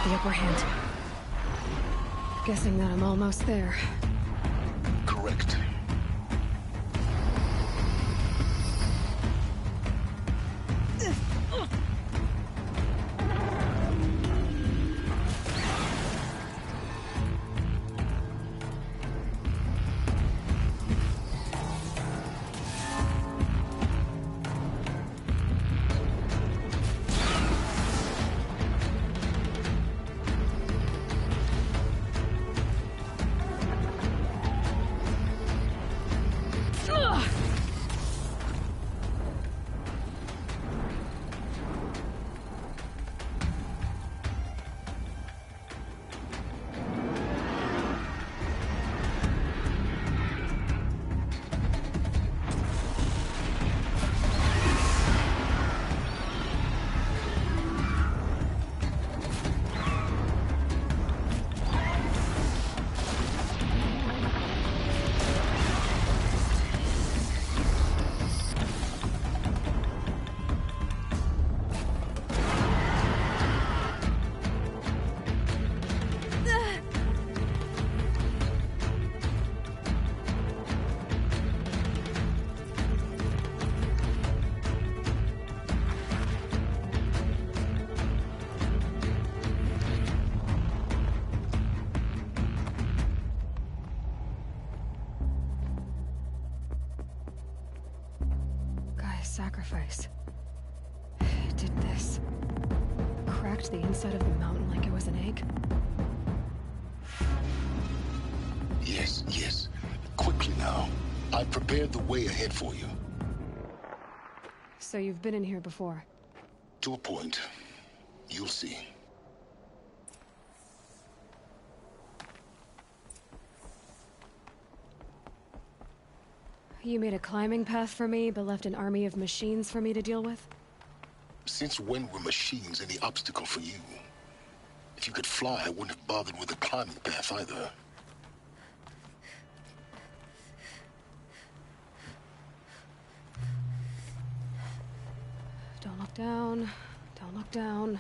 the upper hand. Guessing that I'm almost there. Correct. Sacrifice. It did this. Cracked the inside of the mountain like it was an egg. Yes, yes. Quickly now. I've prepared the way ahead for you. So you've been in here before? To a point. You'll see. You made a climbing path for me, but left an army of machines for me to deal with? Since when were machines any obstacle for you? If you could fly, I wouldn't have bothered with a climbing path either. Don't look down. Don't look down.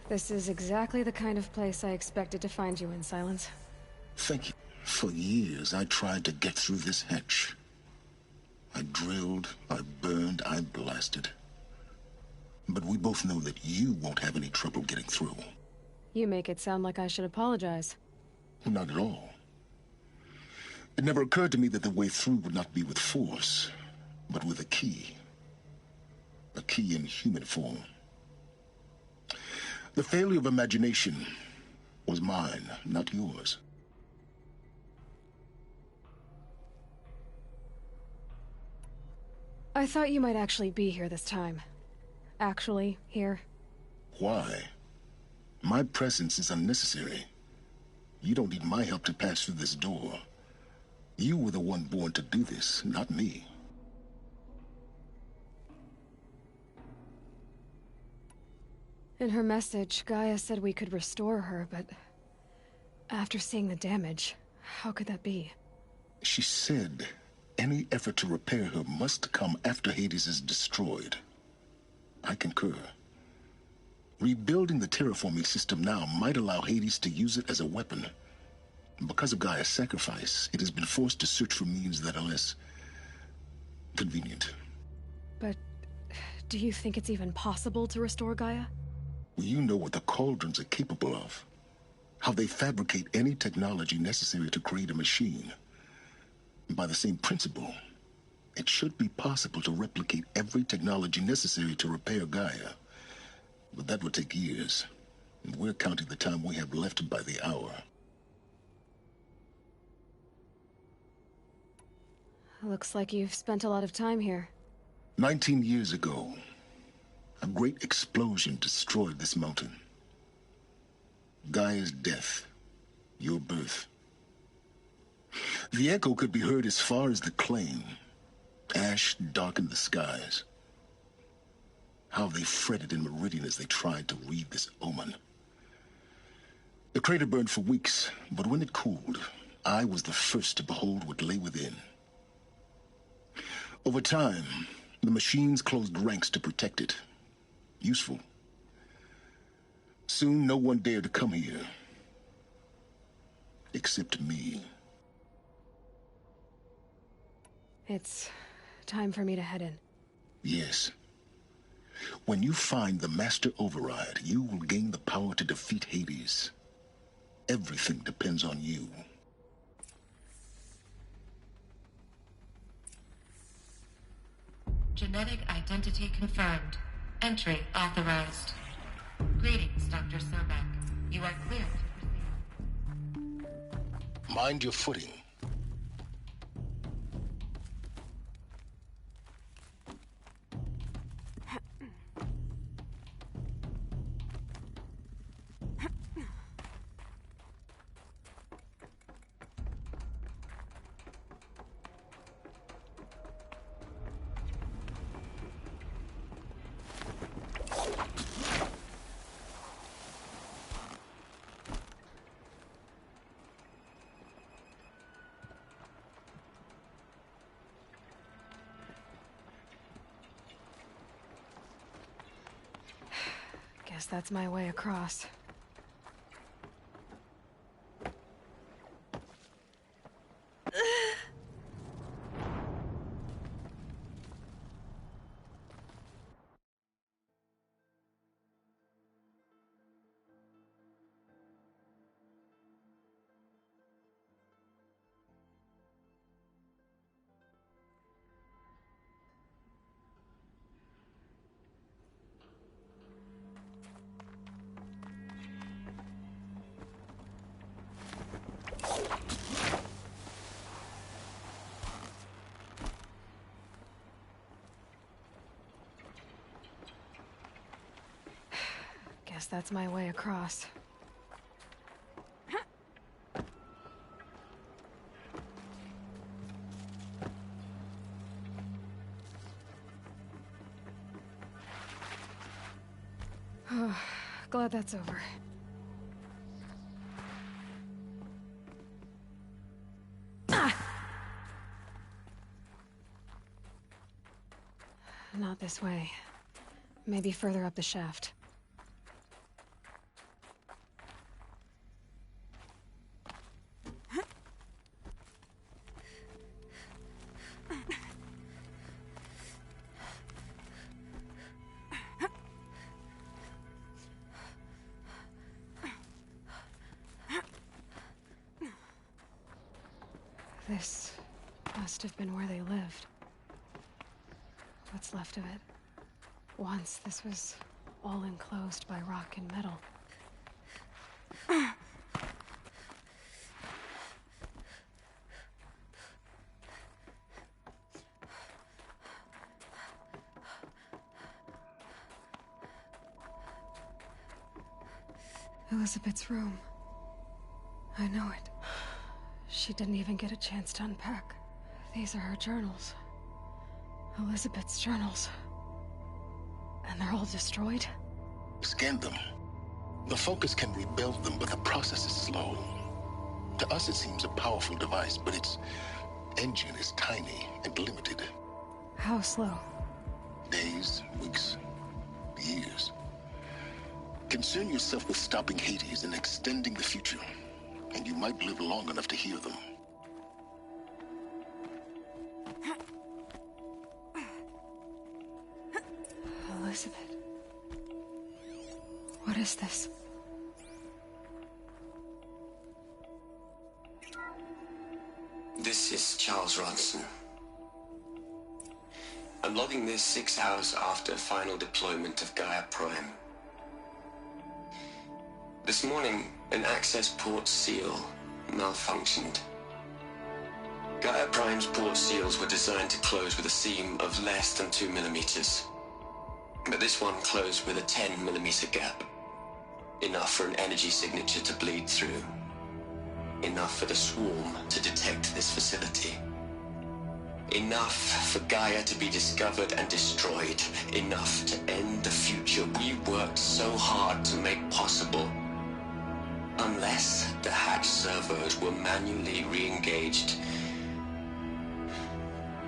This is exactly the kind of place I expected to find you in, Silence. Thank you. For years, I tried to get through this hatch. I drilled, I burned, I blasted. But we both know that you won't have any trouble getting through. You make it sound like I should apologize. Not at all. It never occurred to me that the way through would not be with force, but with a key. A key in human form. The failure of imagination was mine, not yours. I thought you might actually be here this time. Actually, here. Why? My presence is unnecessary. You don't need my help to pass through this door. You were the one born to do this, not me. In her message, Gaia said we could restore her, but after seeing the damage, how could that be? She said any effort to repair her must come after Hades is destroyed. I concur. Rebuilding the terraforming system now might allow Hades to use it as a weapon. Because of Gaia's sacrifice, it has been forced to search for means that are less convenient. But do you think it's even possible to restore Gaia? You know what the Cauldrons are capable of. How they fabricate any technology necessary to create a machine. By the same principle, it should be possible to replicate every technology necessary to repair Gaia. But that would take years, and we're counting the time we have left by the hour. Looks like you've spent a lot of time here. 19 years ago, a great explosion destroyed this mountain. Gaia's death, your birth. The echo could be heard as far as the Claim. Ash darkened the skies. How they fretted in Meridian as they tried to read this omen. The crater burned for weeks, but when it cooled, I was the first to behold what lay within. Over time, the machines closed ranks to protect it. Useful. Soon, no one dared to come here. Except me. It's time for me to head in. Yes. When you find the Master Override, you will gain the power to defeat Hades. Everything depends on you. Genetic identity confirmed. Entry authorized. Greetings, Dr. Sobek. You are clear to proceed. Mind your footing. Guess that's my way across. Guess that's my way across. Glad that's over. Not this way. Maybe further up the shaft. This must have been where they lived. What's left of it. Once this was all enclosed by rock and metal. Elizabeth's room. I know it. She didn't even get a chance to unpack. These are her journals. Elizabeth's journals. And they're all destroyed? Scan them. The Focus can rebuild them, but the process is slow. To us it seems a powerful device, but its engine is tiny and limited. How slow? Days, weeks, years. Concern yourself with stopping Hades and extending the future, and you might live long enough to hear them. Elizabeth. What is this? This is Charles Ronson. I'm logging this 6 hours after final deployment of Gaia Prime. This morning, an access port seal malfunctioned. Gaia Prime's port seals were designed to close with a seam of less than 2 millimeters. But this one closed with a 10 millimeter gap. Enough for an energy signature to bleed through. Enough for the swarm to detect this facility. Enough for Gaia to be discovered and destroyed. Enough to end the future we worked so hard to make possible. Unless the hatch servos were manually re-engaged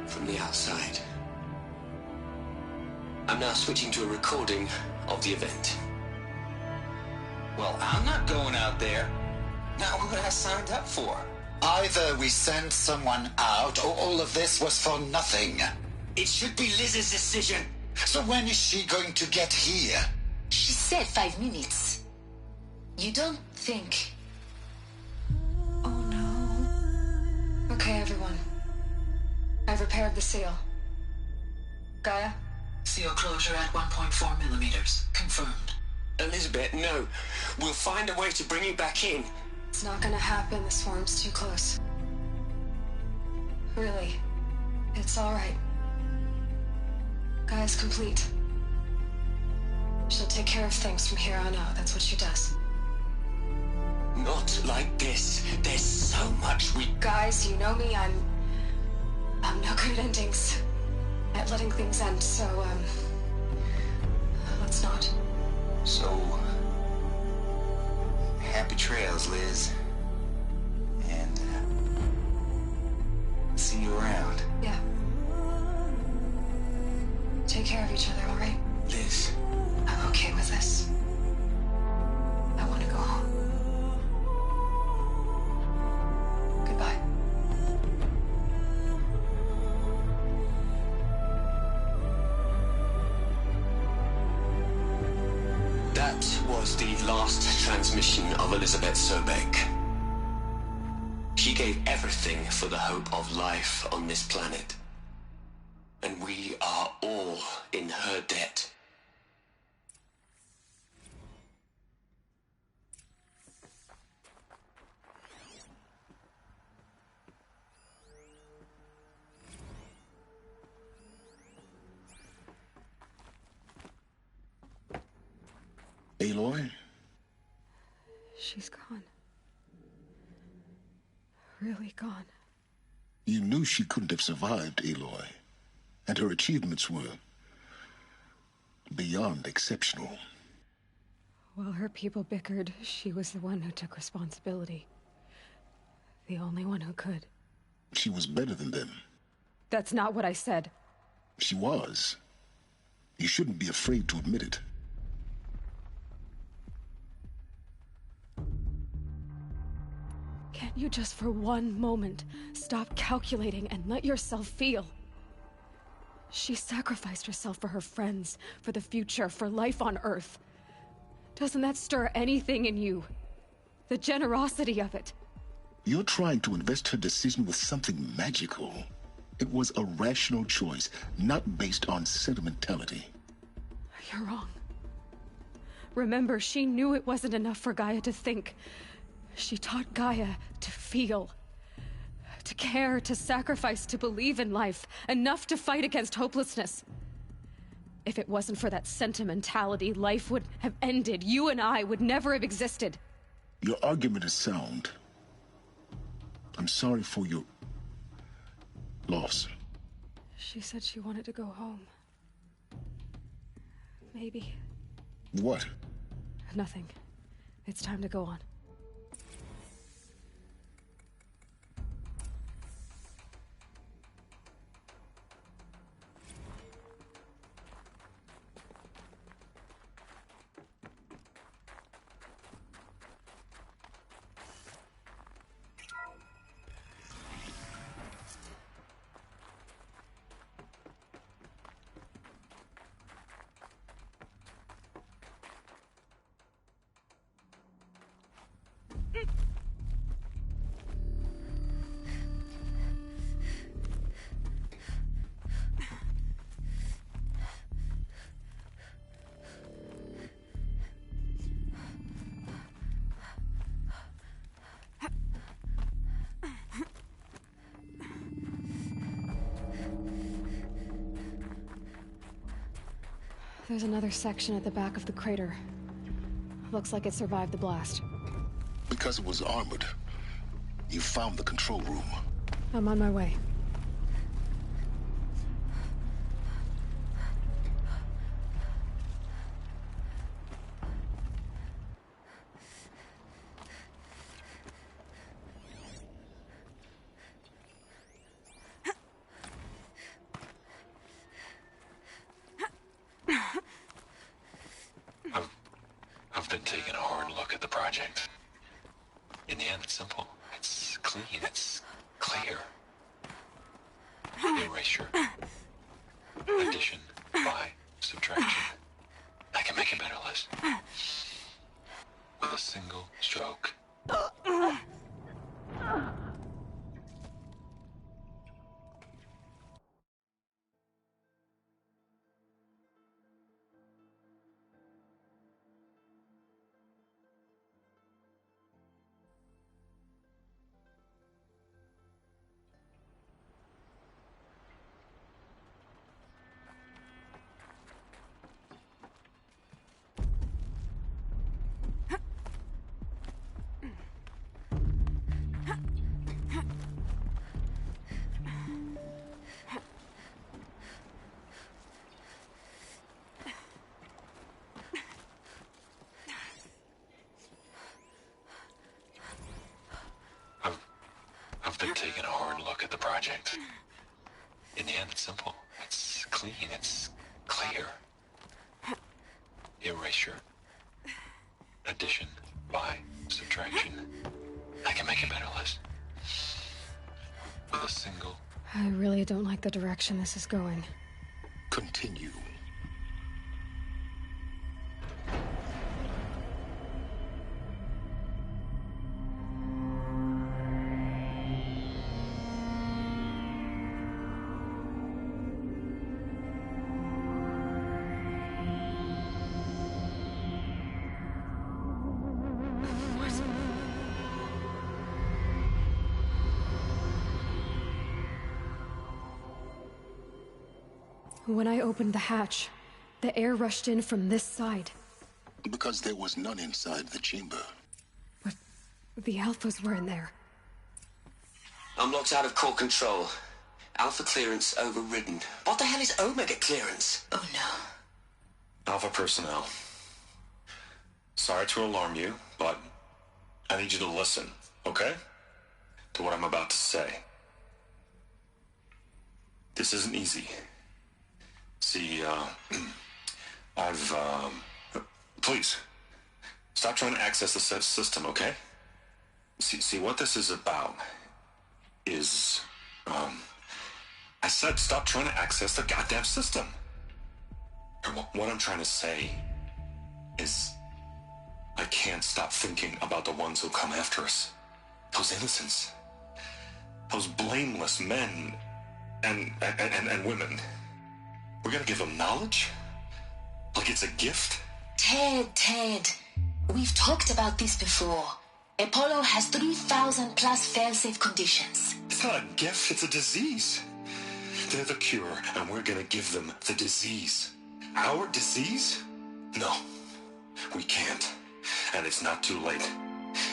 from the outside. I'm now switching to a recording of the event. Well, I'm not going out there. Not what I signed up for. Either we send someone out, or all of this was for nothing. It should be Liz's decision. So when is she going to get here? She said 5 minutes. You don't think... Oh no. Okay, everyone. I've repaired the seal. Gaia? Seal closure at 1.4 millimeters. Confirmed. Elizabeth, no. We'll find a way to bring you back in. It's not gonna happen. The swarm's too close. Really. It's alright. Gaia's complete. She'll take care of things from here on out. That's what she does. Not like this. There's so much we... Guys, you know me. I'm no good at endings. At letting things end, so, let's not. So... happy trails, Liz. And, see you around. Yeah. Take care of each other, alright? Liz. I'm okay with this. I want to go home. Goodbye. That was the last transmission of Elizabeth Sobeck. She gave everything for the hope of life on this planet. And we are all in her debt. Aloy? She's gone. Really gone. You knew she couldn't have survived, Aloy. And her achievements were beyond exceptional. While her people bickered, she was the one who took responsibility. The only one who could. She was better than them. That's not what I said. She was. You shouldn't be afraid to admit it. Can't you just for one moment stop calculating and let yourself feel? She sacrificed herself for her friends, for the future, for life on Earth. Doesn't that stir anything in you? The generosity of it. You're trying to invest her decision with something magical. It was a rational choice, not based on sentimentality. You're wrong. Remember, she knew it wasn't enough for Gaia to think. She taught Gaia to feel. To care, to sacrifice, to believe in life. Enough to fight against hopelessness. If it wasn't for that sentimentality, life would have ended. You and I would never have existed. Your argument is sound. I'm sorry for your loss. She said she wanted to go home. Maybe. What? Nothing. It's time to go on. There's another section at the back of the crater. Looks like it survived the blast. Because it was armored. You found the control room. I'm on my way. project. In the end, it's simple. It's clean. It's clear. Erasure. Addition by subtraction. I can make a better list. With a single stroke. I've been taking a hard look at the project. In the end, it's simple. It's clean. It's clear. Erasure. Addition by subtraction. I can make a better list. With a single... I really don't like the direction this is going. Continue. When I opened the hatch, the air rushed in from this side. Because there was none inside the chamber. But the Alphas were in there. I'm locked out of core control. Alpha clearance overridden. What the hell is Omega clearance? Oh no. Alpha personnel. Sorry to alarm you, but I need you to listen, okay? To what I'm about to say. This isn't easy. See, please, stop trying to access the system, okay? See, what this is about is, I said stop trying to access the goddamn system. What I'm trying to say is, I can't stop thinking about the ones who come after us. Those innocents. Those blameless men and women. We're gonna give them knowledge? Like it's a gift? Ted. We've talked about this before. Apollo has 3,000 plus fail-safe conditions. It's not a gift, it's a disease. They're the cure, and we're gonna give them the disease. Our disease? No, we can't. And it's not too late.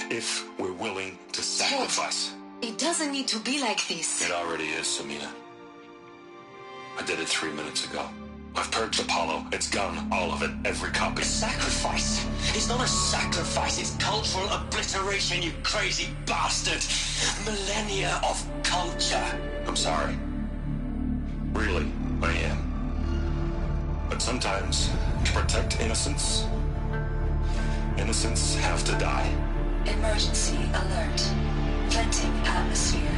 If we're willing to sacrifice. Ted, it doesn't need to be like this. It already is, Samina. I did it 3 minutes ago. I've purged Apollo. It's gone. All of it. Every copy. Sacrifice? It's not a sacrifice. It's cultural obliteration, you crazy bastard. Millennia of culture. I'm sorry. Really, I am. But sometimes, to protect innocence, innocents have to die. Emergency alert. Venting atmosphere.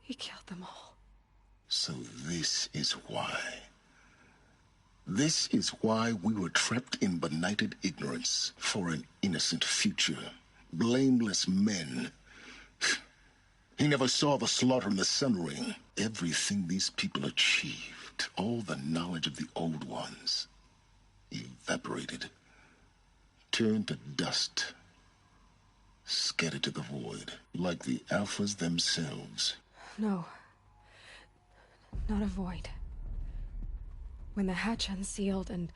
He killed them all. So this is why. This is why we were trapped in benighted ignorance for an innocent future. Blameless men. He never saw the slaughter in the Sun Ring. Everything these people achieved, all the knowledge of the old ones, evaporated, turned to dust, scattered to the void, like the Alphas themselves. No. Not a void. When the hatch unsealed and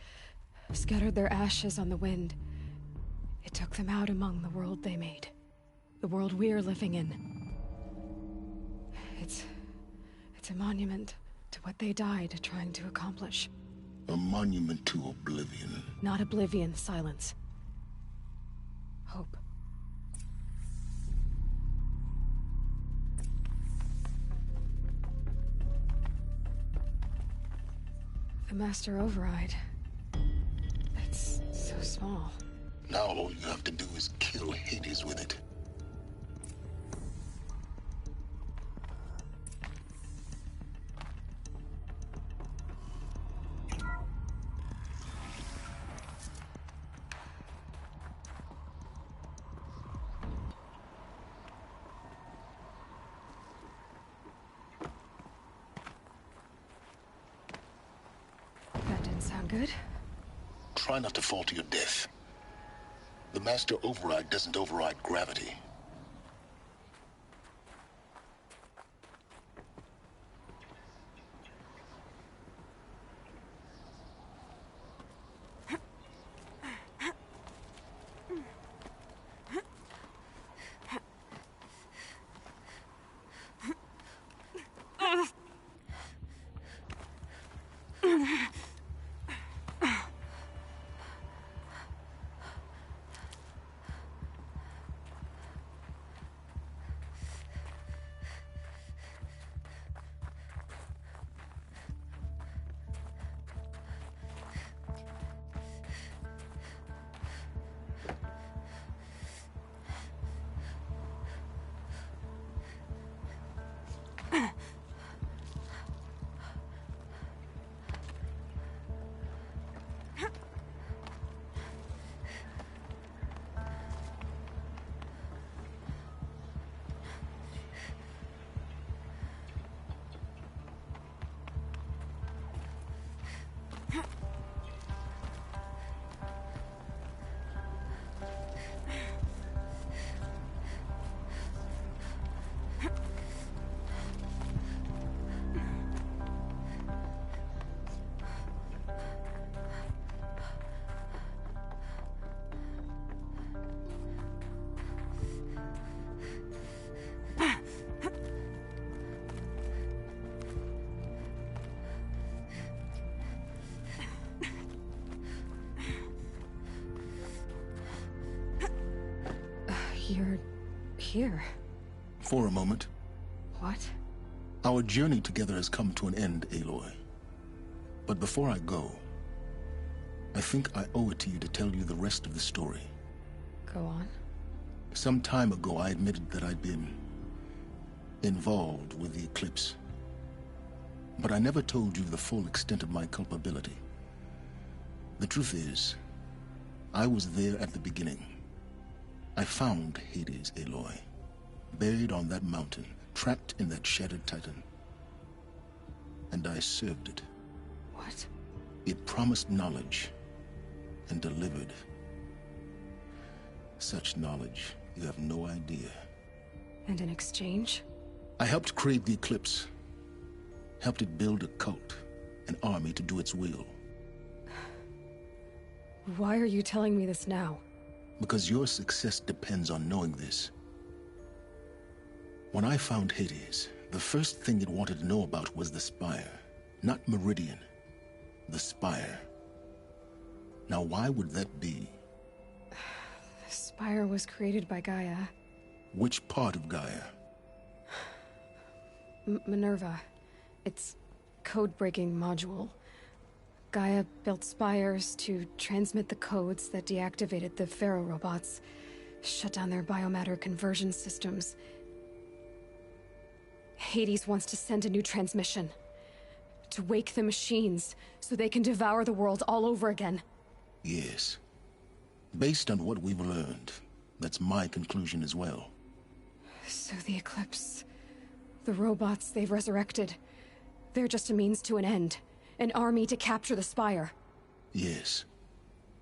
scattered their ashes on the wind, it took them out among the world they made. The world we're living in. It's a monument to what they died trying to accomplish. A monument to oblivion. Not oblivion, Silence. Hope. The Master Override. It's so small. Now all you have to do is kill Hades with it. That didn't sound good. Try not to fall to your death. The Master Override doesn't override gravity. You're here. For a moment. What? Our journey together has come to an end, Aloy. But before I go, I think I owe it to you to tell you the rest of the story. Go on. Some time ago, I admitted that I'd been involved with the Eclipse. But I never told you the full extent of my culpability. The truth is, I was there at the beginning. I found Hades, Aloy, buried on that mountain, trapped in that shattered titan. And I served it. What? It promised knowledge and delivered. Such knowledge, you have no idea. And in exchange? I helped create the Eclipse. Helped it build a cult, an army to do its will. Why are you telling me this now? Because your success depends on knowing this. When I found Hades, the first thing it wanted to know about was the Spire. Not Meridian. The Spire. Now why would that be? The Spire was created by Gaia. Which part of Gaia? Minerva. Its code-breaking module. Gaia built spires to transmit the codes that deactivated the Pharaoh robots, shut down their biomatter conversion systems. Hades wants to send a new transmission. To wake the machines, so they can devour the world all over again. Yes. Based on what we've learned, that's my conclusion as well. So the Eclipse... the robots they've resurrected... they're just a means to an end. An army to capture the Spire. Yes.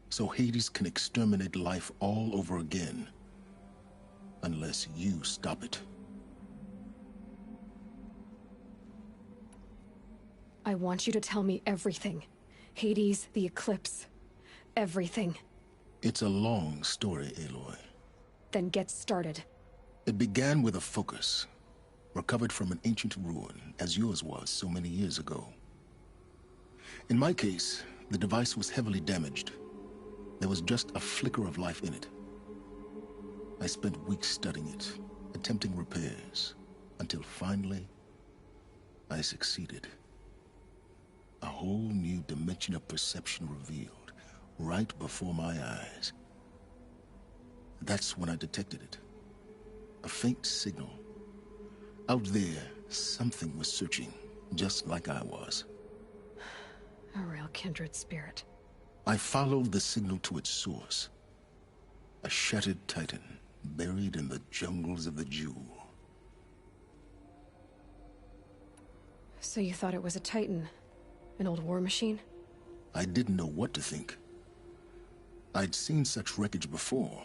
So Hades can exterminate life all over again. Unless you stop it. I want you to tell me everything. Hades, the Eclipse. Everything. It's a long story, Aloy. Then get started. It began with a focus, recovered from an ancient ruin, as yours was so many years ago. In my case, the device was heavily damaged. There was just a flicker of life in it. I spent weeks studying it, attempting repairs, until finally, I succeeded. A whole new dimension of perception revealed, right before my eyes. That's when I detected it. A faint signal. Out there, something was searching, just like I was. A real kindred spirit. I followed the signal to its source. A shattered titan, buried in the jungles of the Jewel. So you thought it was a Titan? An old war machine? I didn't know what to think. I'd seen such wreckage before.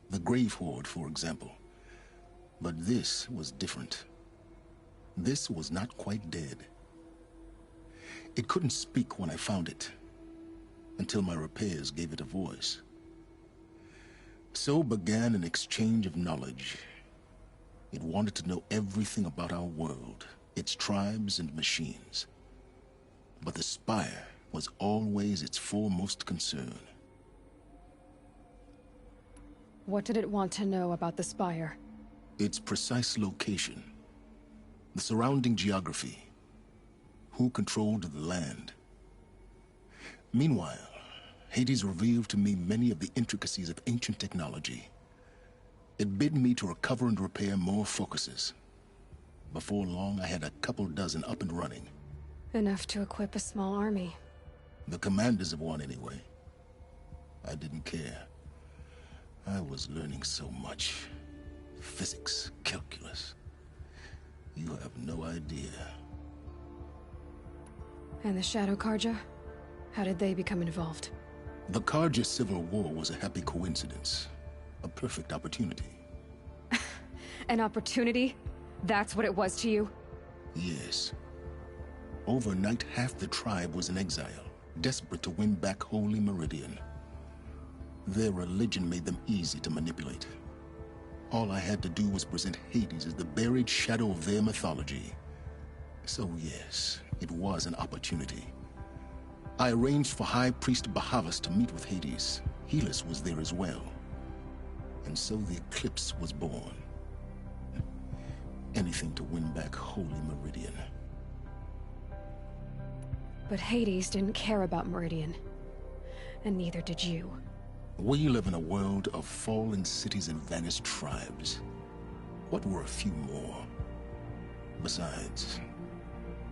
The Grave Horde, for example. But this was different. This was not quite dead. It couldn't speak when I found it, until my repairs gave it a voice. So began an exchange of knowledge. It wanted to know everything about our world, its tribes and machines. But the Spire was always its foremost concern. What did it want to know about the Spire? Its precise location, the surrounding geography, who controlled the land. Meanwhile, Hades revealed to me many of the intricacies of ancient technology. It bid me to recover and repair more focuses. Before long, I had a couple dozen up and running. Enough to equip a small army. The commanders of one, anyway. I didn't care. I was learning so much. Physics, calculus. You have no idea. And the Shadow Carja? How did they become involved? The Carja Civil War was a happy coincidence. A perfect opportunity. An opportunity? That's what it was to you? Yes. Overnight, half the tribe was in exile, desperate to win back Holy Meridian. Their religion made them easy to manipulate. All I had to do was present Hades as the buried shadow of their mythology. So yes, it was an opportunity. I arranged for High Priest Bahavas to meet with Hades. Helis was there as well. And so the Eclipse was born. Anything to win back Holy Meridian. But Hades didn't care about Meridian. And neither did you. We live in a world of fallen cities and vanished tribes. What were a few more? Besides,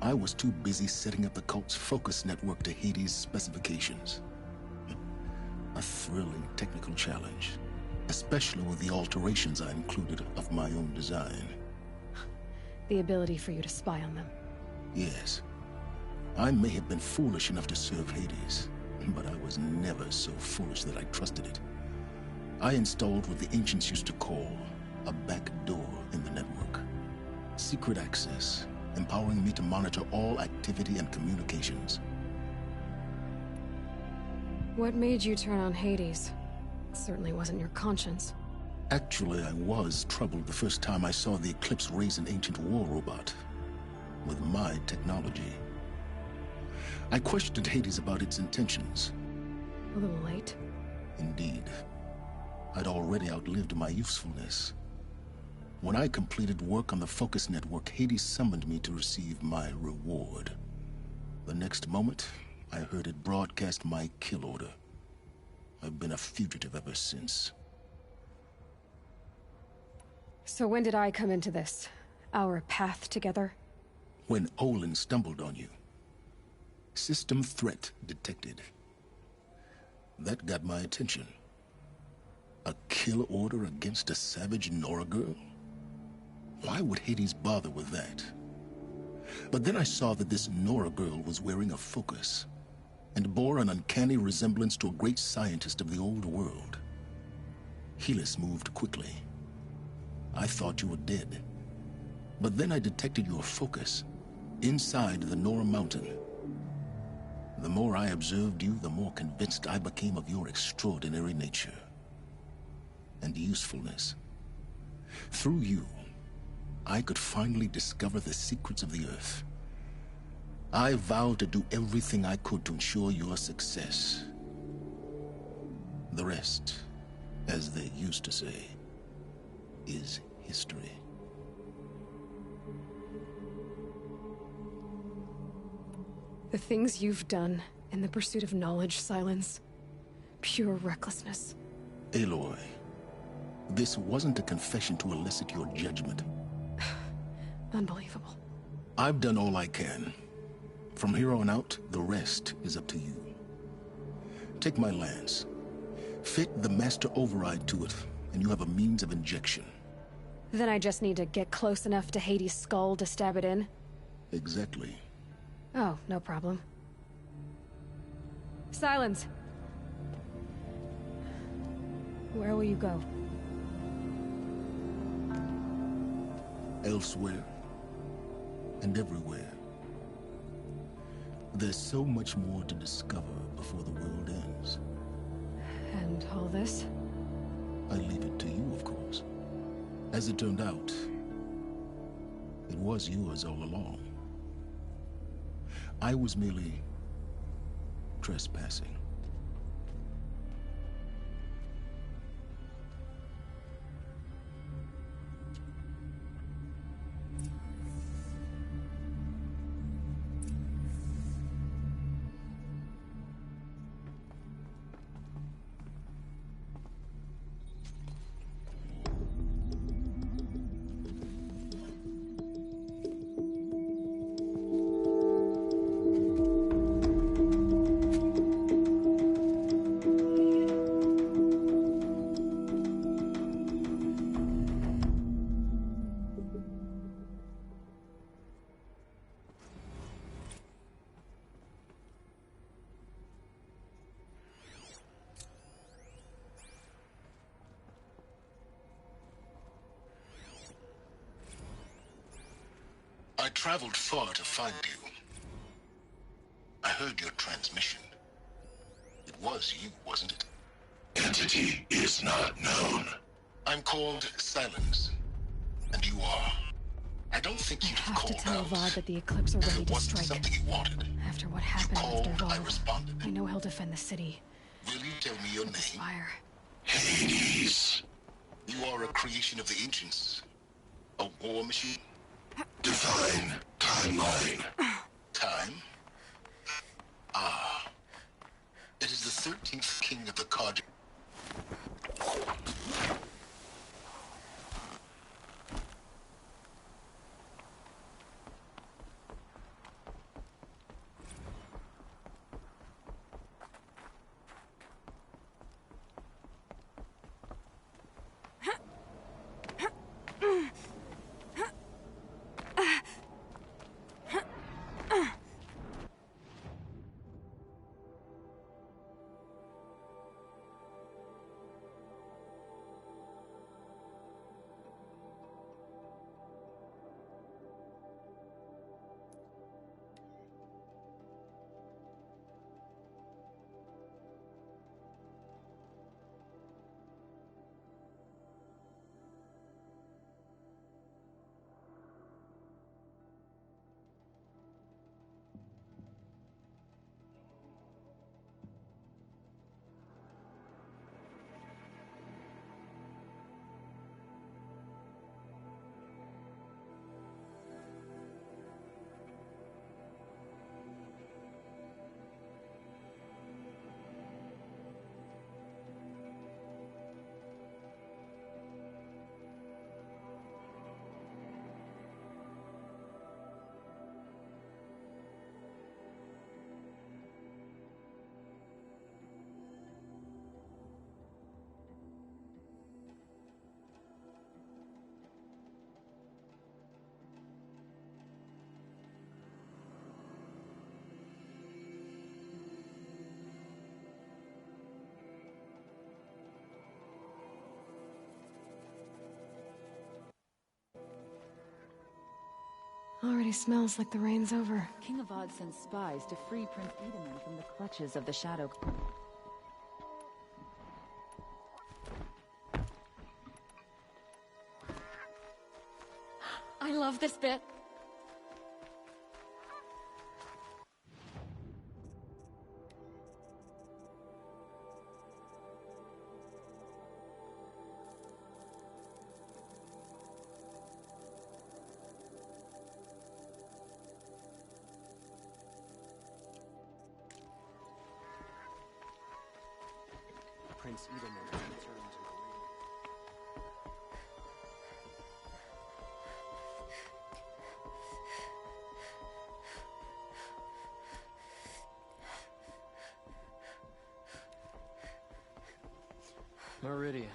I was too busy setting up the cult's focus network to Hades' specifications. A thrilling technical challenge, especially with the alterations I included of my own design. The ability for you to spy on them. Yes. I may have been foolish enough to serve Hades, but I was never so foolish that I trusted it. I installed what the ancients used to call a back door in the network. Secret access, empowering me to monitor all activity and communications. What made you turn on Hades? It certainly wasn't your conscience. Actually, I was troubled the first time I saw the Eclipse raise an ancient war robot with my technology. I questioned Hades about its intentions. A little late. Indeed. I'd already outlived my usefulness. When I completed work on the Focus Network, Hades summoned me to receive my reward. The next moment, I heard it broadcast my kill order. I've been a fugitive ever since. So when did I come into this? Our path together? When Olin stumbled on you. System threat detected. That got my attention. A kill order against a savage Nora girl? Why would Hades bother with that? But then I saw that this Nora girl was wearing a focus, and bore an uncanny resemblance to a great scientist of the old world. Helis moved quickly. I thought you were dead. But then I detected your focus, inside the Nora Mountain. The more I observed you, the more convinced I became of your extraordinary nature and usefulness. Through you, I could finally discover the secrets of the Earth. I vowed to do everything I could to ensure your success. The rest, as they used to say, is history. The things you've done in the pursuit of knowledge, Silence. Pure recklessness. Aloy, this wasn't a confession to elicit your judgment. Unbelievable. I've done all I can. From here on out, the rest is up to you. Take my lance. Fit the Master Override to it, and you have a means of injection. Then I just need to get close enough to Hades' skull to stab it in? Exactly. Oh, no problem. Silence! Where will you go? Elsewhere. And everywhere. There's so much more to discover before the world ends. And all this? I leave it to you, of course. As it turned out, it was yours all along. I was merely trespassing. I traveled far to find you. I heard your transmission. It was you, wasn't it? Entity is not known. I'm called Silence, and you are. I don't think you'd have have to called tell out Avad that the Eclipse are if ready it to wasn't strike. something you wanted. After what You happened called, with I Dervahl, responded. I know he'll defend the city. Will you tell me your This name? fire. Hades. You are a creation of the ancients. A war machine. Define timeline. Time? Ah. It is the 13th king of the Carja. Already smells like the rain's over. King Avad sends spies to free Prince Itamen from the clutches of the Shadow. love this bit. Prince Edelman has returned to Meridian.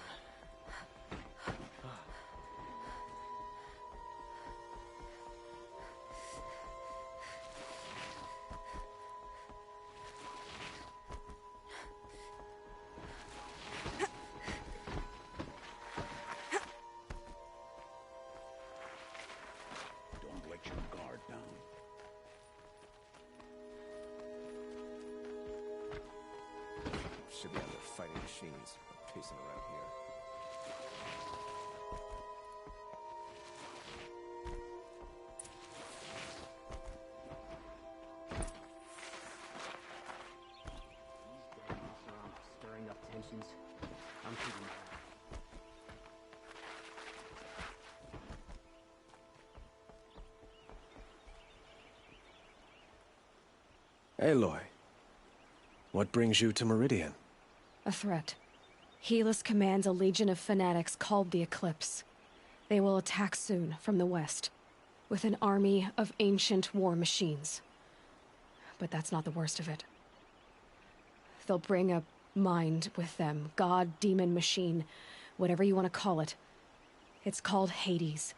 Don't let your guard down. Should be under fighting machines pacing around here. Stirring up tensions. I'm keeping my Aloy, what brings you to Meridian? A threat. Helis commands a legion of fanatics called the Eclipse. They will attack soon from the west, with an army of ancient war machines. But that's not the worst of it. They'll bring a mind with them, god, demon, machine, whatever you want to call it. It's called Hades.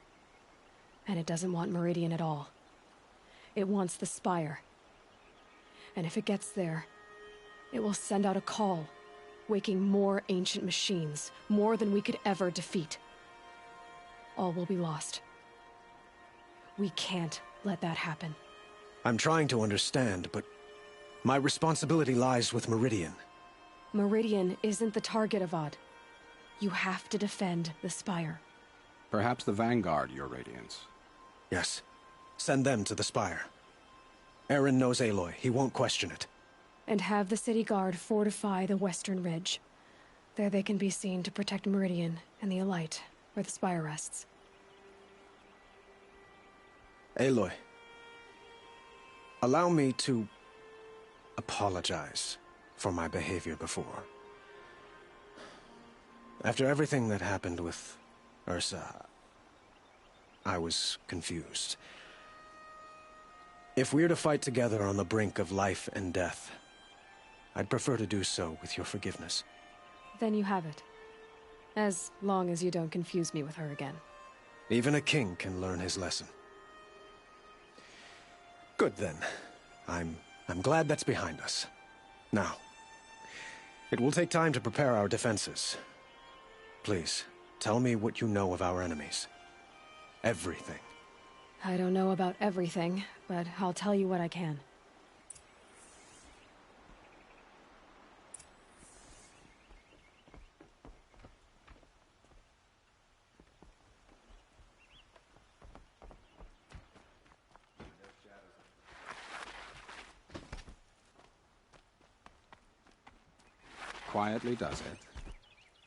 And it doesn't want Meridian at all. It wants the Spire. And if it gets there, it will send out a call, waking more ancient machines, more than we could ever defeat. All will be lost. We can't let that happen. I'm trying to understand, but my responsibility lies with Meridian. Meridian isn't the target, Avad. You have to defend the Spire. Perhaps the Vanguard, Your Radiance. Yes. Send them to the Spire. Eren knows Aloy. He won't question it. And have the city guard fortify the western ridge. There they can be seen to protect Meridian and the Elite, where the Spire rests. Aloy, allow me to apologize for my behavior before. After everything that happened with Ursa, I was confused. If we're to fight together on the brink of life and death, I'd prefer to do so with your forgiveness. Then you have it. As long as you don't confuse me with her again. Even a king can learn his lesson. Good then. I'm glad that's behind us. Now, it will take time to prepare our defenses. Please, tell me what you know of our enemies. Everything. I don't know about everything, but I'll tell you what I can. Quietly does it.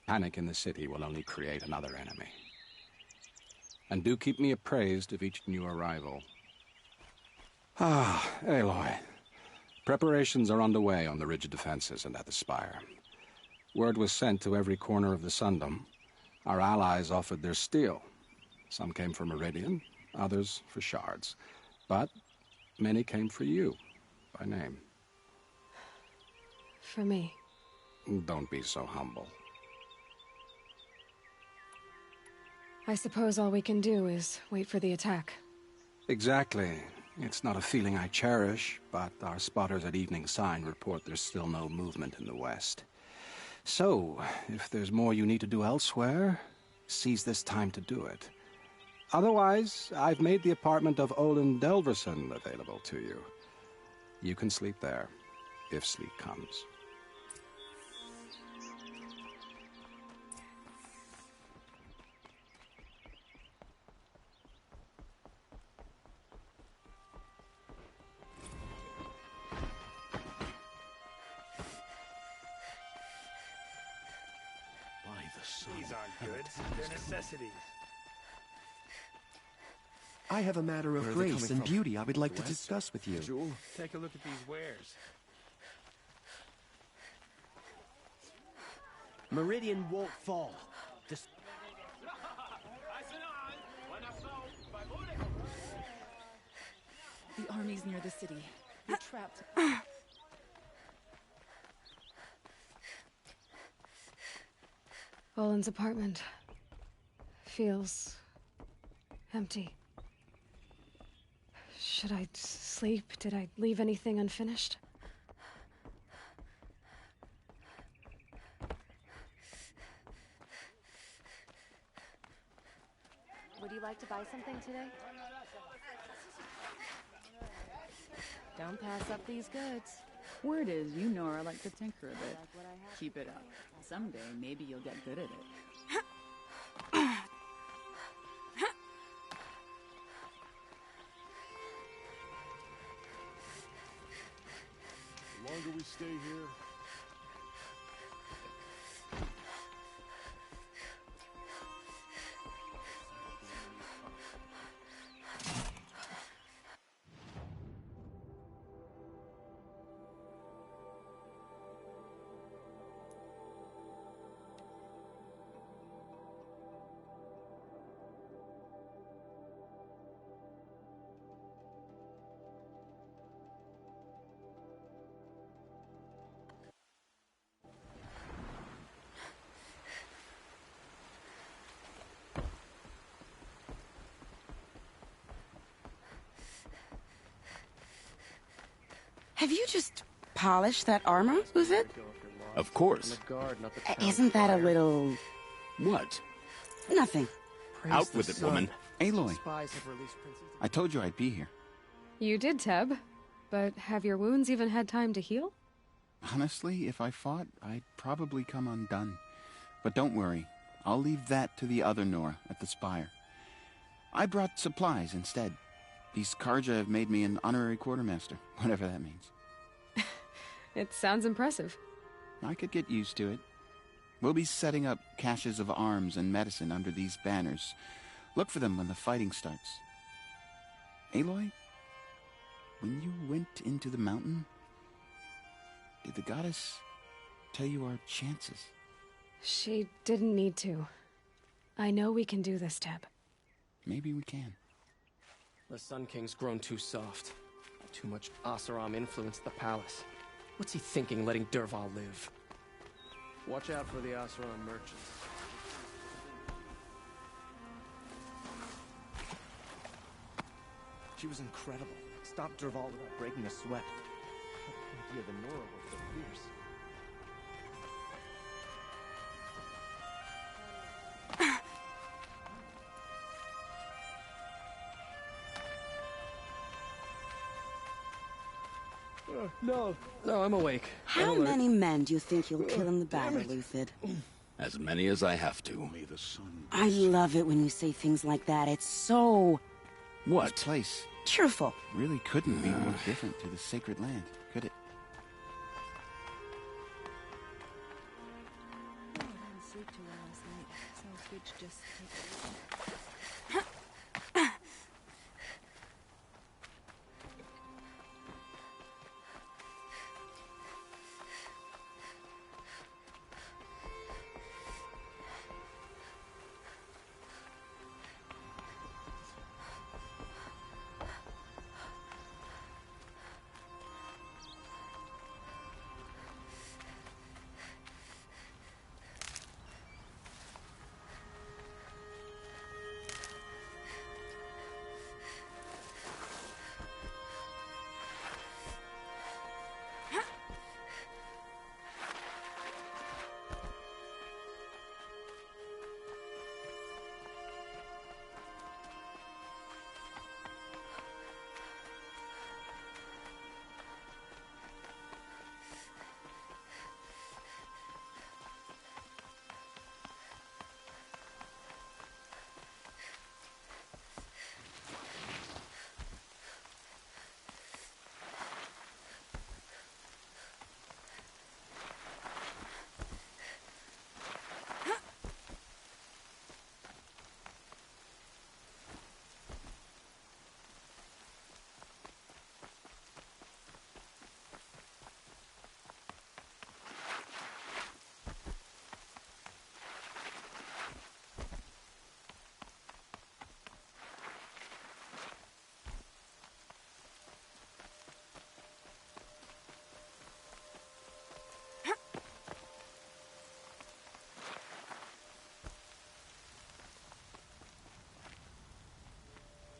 Panic in the city will only create another enemy. And do keep me appraised of each new arrival. Ah, Aloy. Preparations are underway on the ridge defenses and at the Spire. Word was sent to every corner of the Sundom. Our allies offered their steel. Some came for Meridian, others for shards. But many came for you, by name. For me. Don't be so humble. I suppose all we can do is wait for the attack. Exactly. It's not a feeling I cherish, but our spotters at Evening Sign report there's still no movement in the west. So, if there's more you need to do elsewhere, seize this time to do it. Otherwise, I've made the apartment of Olin Delverson available to you. You can sleep there, if sleep comes. These aren't goods. They're necessities. I have a matter of grace and beauty I would like to discuss with you. Jewel, take a look at these wares. Meridian won't fall. The army's near the city. You're trapped. Olin's apartment feels empty. Should I sleep? Did I leave anything unfinished? Would you like to buy something today? Don't pass up these goods. Word is, you Nora like to tinker a bit. Keep it up. Someday, maybe you'll get good at it. The longer we stay here, Have you just polished that armor, Luthed? Of course. Isn't that a little... What? Nothing. Out with it, woman. Aloy, I told you I'd be here. You did, Teb. But have your wounds even had time to heal? Honestly, if I fought, I'd probably come undone. But don't worry. I'll leave that to the other Nora at the Spire. I brought supplies instead. These Karja have made me an honorary quartermaster, whatever that means. It sounds impressive. I could get used to it. We'll be setting up caches of arms and medicine under these banners. Look for them when the fighting starts. Aloy, when you went into the mountain, did the goddess tell you our chances? She didn't need to. I know we can do this, Teb. Maybe we can. The Sun King's grown too soft. Too much Oseram influenced the palace. What's he thinking, letting Dervahl live? Watch out for the Oseram merchants. She was incredible. Stopped Dervahl without breaking a sweat. The idea the Nora was so fierce. No, I'm awake. How many men do you think you'll kill in the battle, Luthed? As many as I have to. I love it when you say things like that. It's so... What? This place cheerful. Really couldn't be more different to the sacred land, could it? I didn't sleep too well last night. Sounds good to just take it.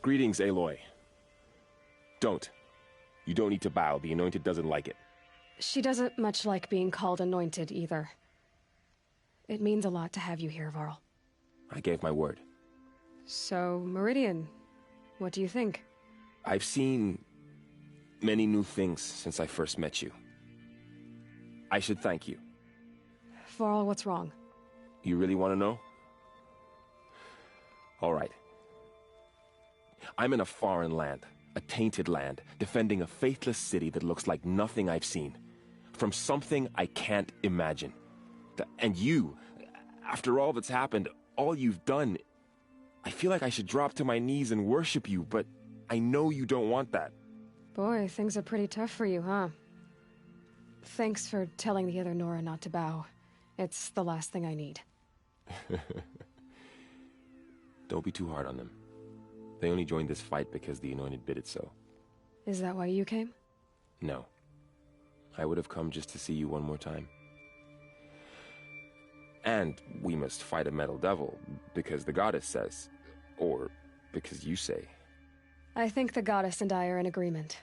Greetings, Aloy. Don't. You don't need to bow. The Anointed doesn't like it. She doesn't much like being called Anointed, either. It means a lot to have you here, Varl. I gave my word. So, Meridian, what do you think? I've seen many new things since I first met you. I should thank you. Varl, what's wrong? You really want to know? All right. I'm in a foreign land, a tainted land, defending a faithless city that looks like nothing I've seen. From something I can't imagine. And you, after all that's happened, all you've done, I feel like I should drop to my knees and worship you, but I know you don't want that. Boy, things are pretty tough for you, huh? Thanks for telling the other Nora not to bow. It's the last thing I need. Don't be too hard on them. They only joined this fight because the Anointed bid it so. Is that why you came? No. I would have come just to see you one more time. And we must fight a metal devil, because the goddess says. Or because you say. I think the goddess and I are in agreement.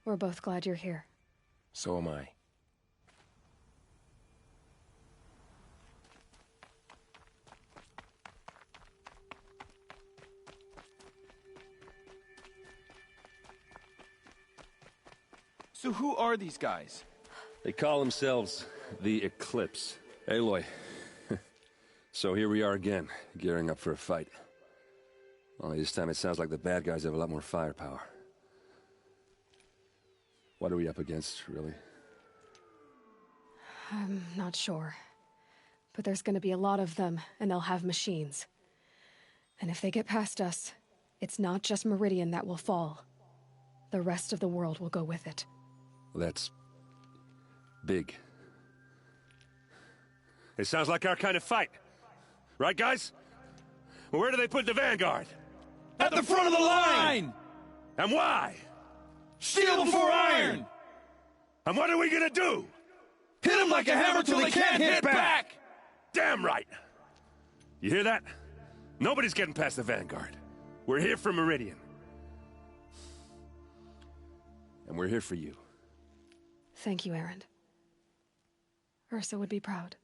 We're both glad you're here. So am I. So who are these guys? They call themselves the Eclipse. Aloy. So here we are again, gearing up for a fight. Only this time it sounds like the bad guys have a lot more firepower. What are we up against, really? I'm not sure. But there's gonna be a lot of them, and they'll have machines. And if they get past us, it's not just Meridian that will fall. The rest of the world will go with it. Well, that's big. It sounds like our kind of fight. Right, guys? Well, where do they put the Vanguard? At the front of the line! And why? Steel before iron! And what are we gonna do? Hit them like a hammer till they can't hit back! Damn right! You hear that? Nobody's getting past the Vanguard. We're here for Meridian. And we're here for you. Thank you, Erend. Ursa would be proud.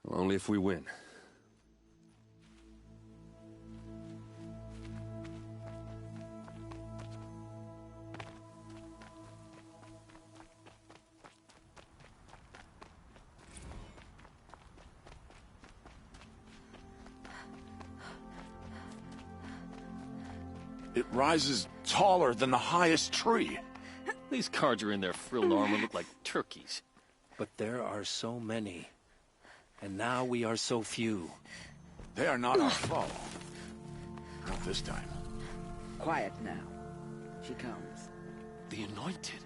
Well, only if we win. It rises taller than the highest tree. These guards are in their frilled armor look like turkeys. But there are so many. And now we are so few. They are not our foe. Not this time. Quiet now. She comes. The Anointed.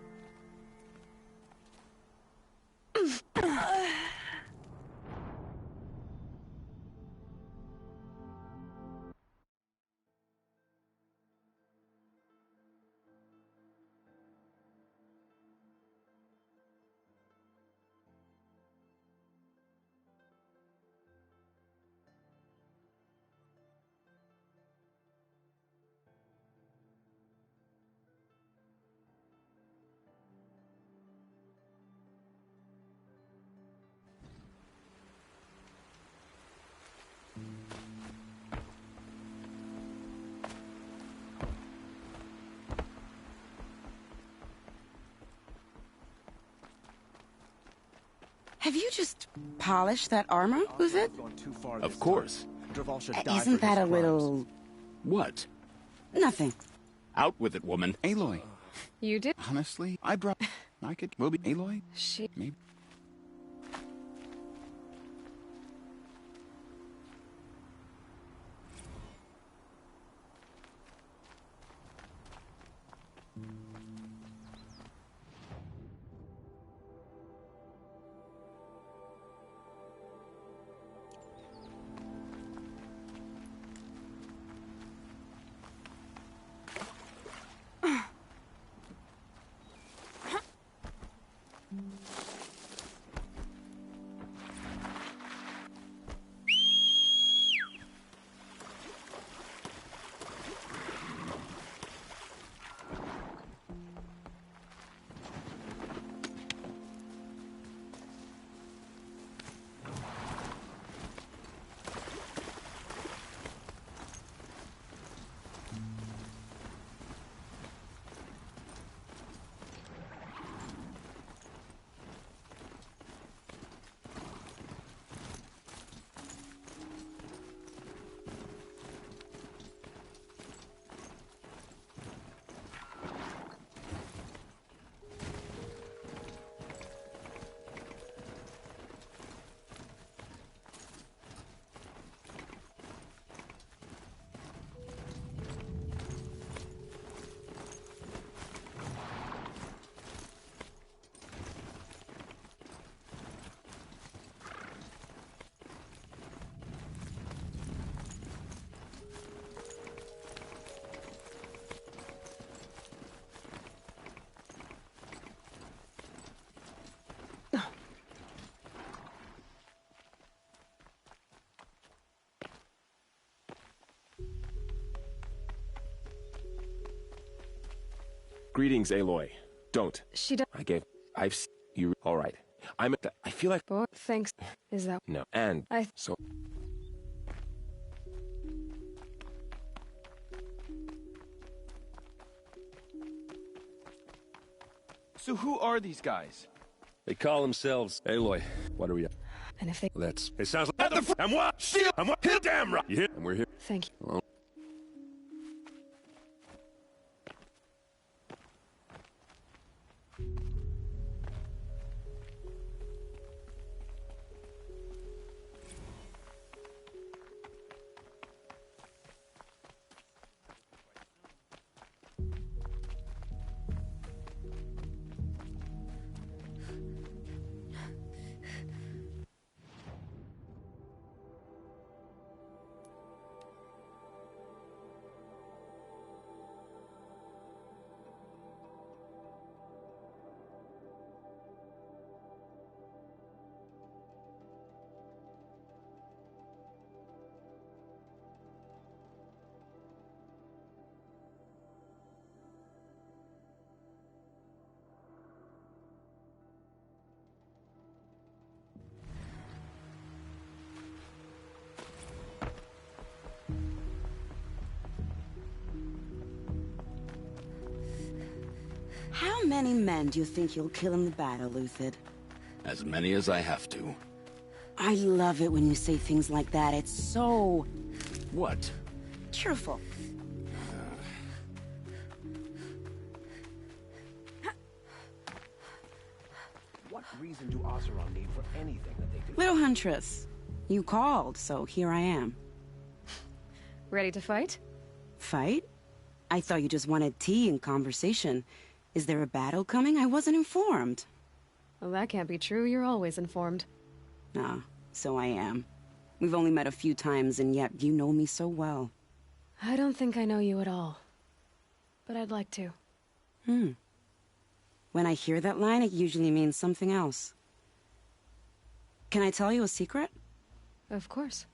Have you just polished that armor, Uvid? Of course. Isn't that a little... What? Nothing. Out with it, woman. Aloy. You did? Honestly, I brought... I could... Will be Aloy? She... Maybe. Greetings, Aloy. Don't. I've seen you. All right. I feel like. Boy, thanks. Is that? No. And. So. So who are these guys? They call themselves Aloy. What are we? And if they. That's. It sounds like. At the I'm what? Shield. I'm what? Hit damn right. You hit. And we're here. Thank you. Well, How many men do you think you'll kill in the battle, Luthid? As many as I have to. I love it when you say things like that. It's so... What? cheerful. What reason do Oseram need for anything that they do? Little Huntress, you called, so here I am. Ready to fight? Fight? I thought you just wanted tea and conversation. Is there a battle coming? I wasn't informed. Well, that can't be true. You're always informed. Ah, so I am. We've only met a few times, and yet you know me so well. I don't think I know you at all. But I'd like to. When I hear that line, it usually means something else. Can I tell you a secret? Of course.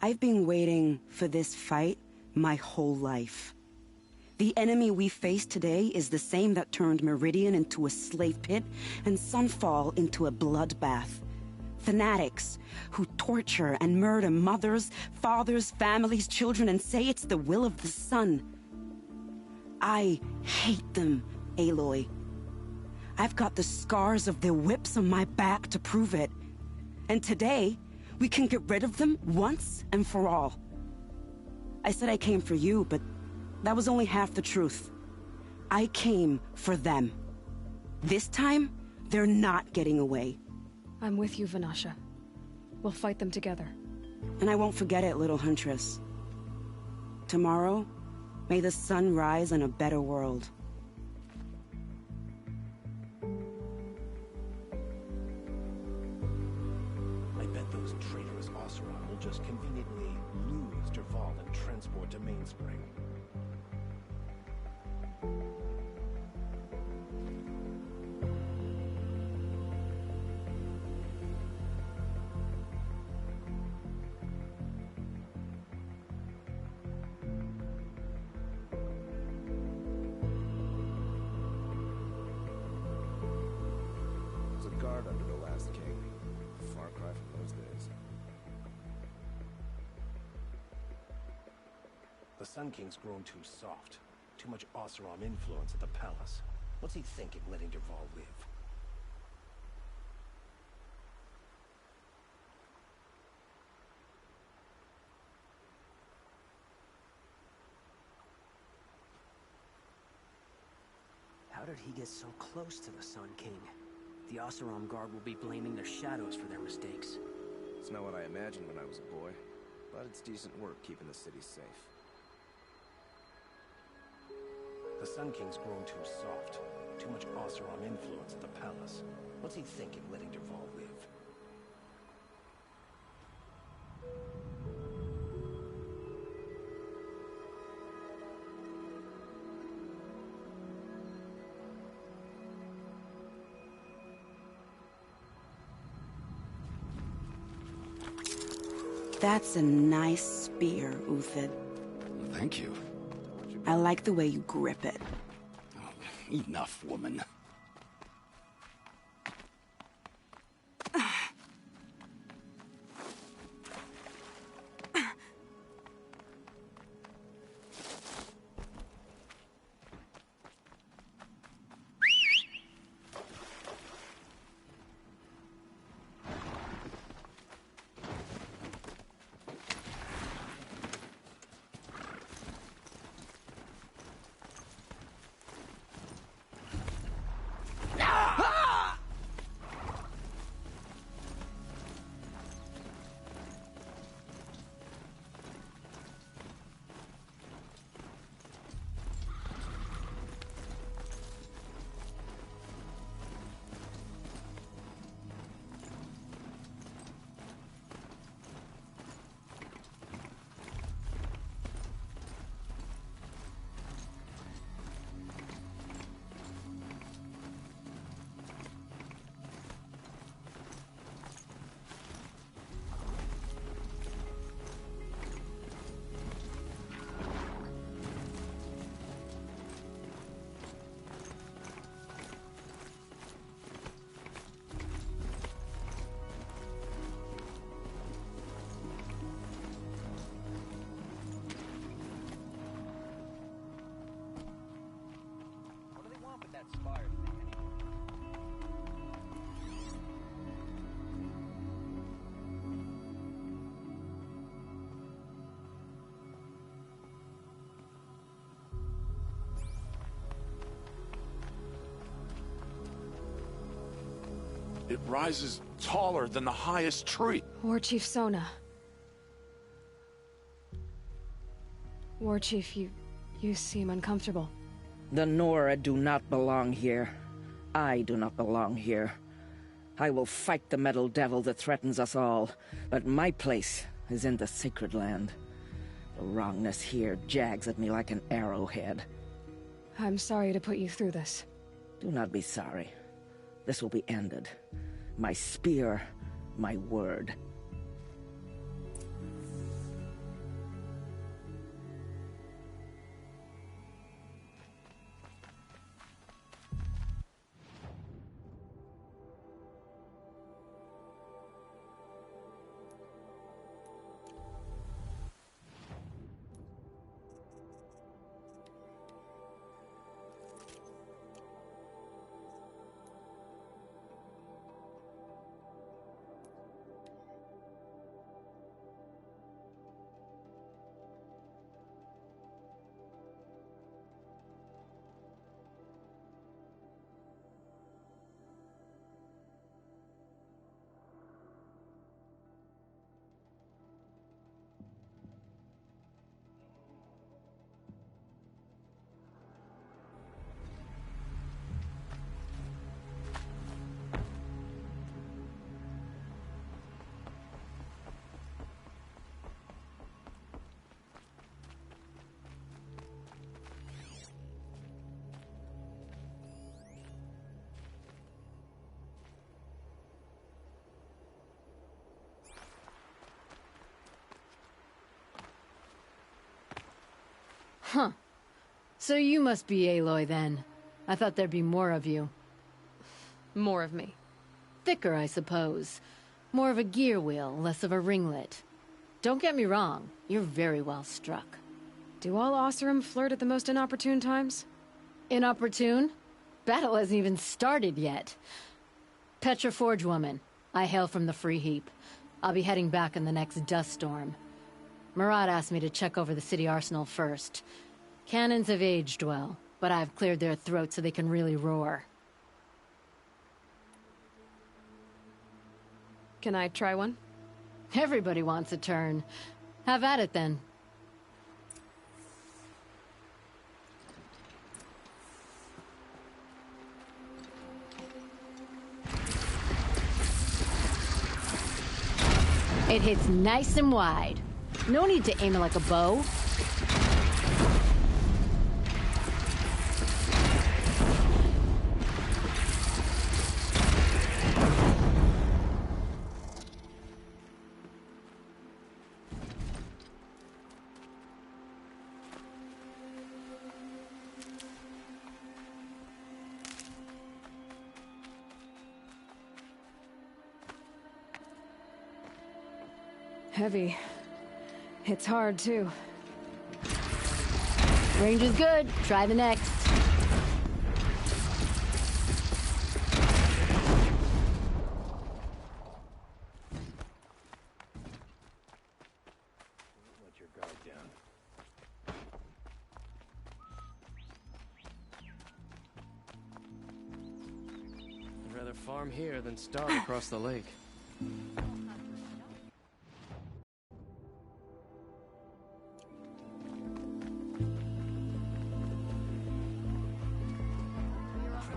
I've been waiting for this fight my whole life. The enemy we face today is the same that turned Meridian into a slave pit and Sunfall into a bloodbath. Fanatics who torture and murder mothers, fathers, families, children, and say it's the will of the sun. I hate them, Aloy. I've got the scars of their whips on my back to prove it. And today, we can get rid of them once and for all. I said I came for you, but that was only half the truth. I came for them. This time, they're not getting away. I'm with you, Vanasha. We'll fight them together. And I won't forget it, little Huntress. Tomorrow, may the sun rise in a better world. I bet those traitorous Oseram will just conveniently lose Dervahl and transport to Mainspring. There's a guard under the last king. A far cry from those days. The Sun King's grown too soft. Too much Oseram influence at the palace. What's he thinking, letting Dervahl live? How did he get so close to the Sun King? The Oseram Guard will be blaming their shadows for their mistakes. It's not what I imagined when I was a boy, but it's decent work keeping the city safe. The Sun King's grown too soft. Too much Oseram influence at the palace. What's he thinking, letting Dervahl live? That's a nice spear, Uthid. Thank you. I like the way you grip it. Enough, woman. It rises taller than the highest tree. War Chief Sona. War Chief, you seem uncomfortable. The Nora do not belong here. I do not belong here. I will fight the metal devil that threatens us all, but my place is in the sacred land. The wrongness here jags at me like an arrowhead. I'm sorry to put you through this. Do not be sorry. This will be ended. My spear, my word. Huh. So you must be Aloy, then. I thought there'd be more of you. More of me. Thicker, I suppose. More of a gear wheel, less of a ringlet. Don't get me wrong, you're very well struck. Do all Oseram flirt at the most inopportune times? Inopportune? Battle hasn't even started yet. Petra Forge woman. I hail from the Free Heap. I'll be heading back in the next dust storm. Marat asked me to check over the city arsenal first. Cannons have aged well, but I've cleared their throats so they can really roar. Can I try one? Everybody wants a turn. Have at it, then. It hits nice and wide. No need to aim it like a bow. heavy. It's hard, too. Range is good. Try the next. Let your guard down. I'd rather farm here than starve across the lake.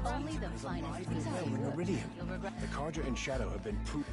Only the finest pieces. Meridian. The Carja and Shadow have been proof.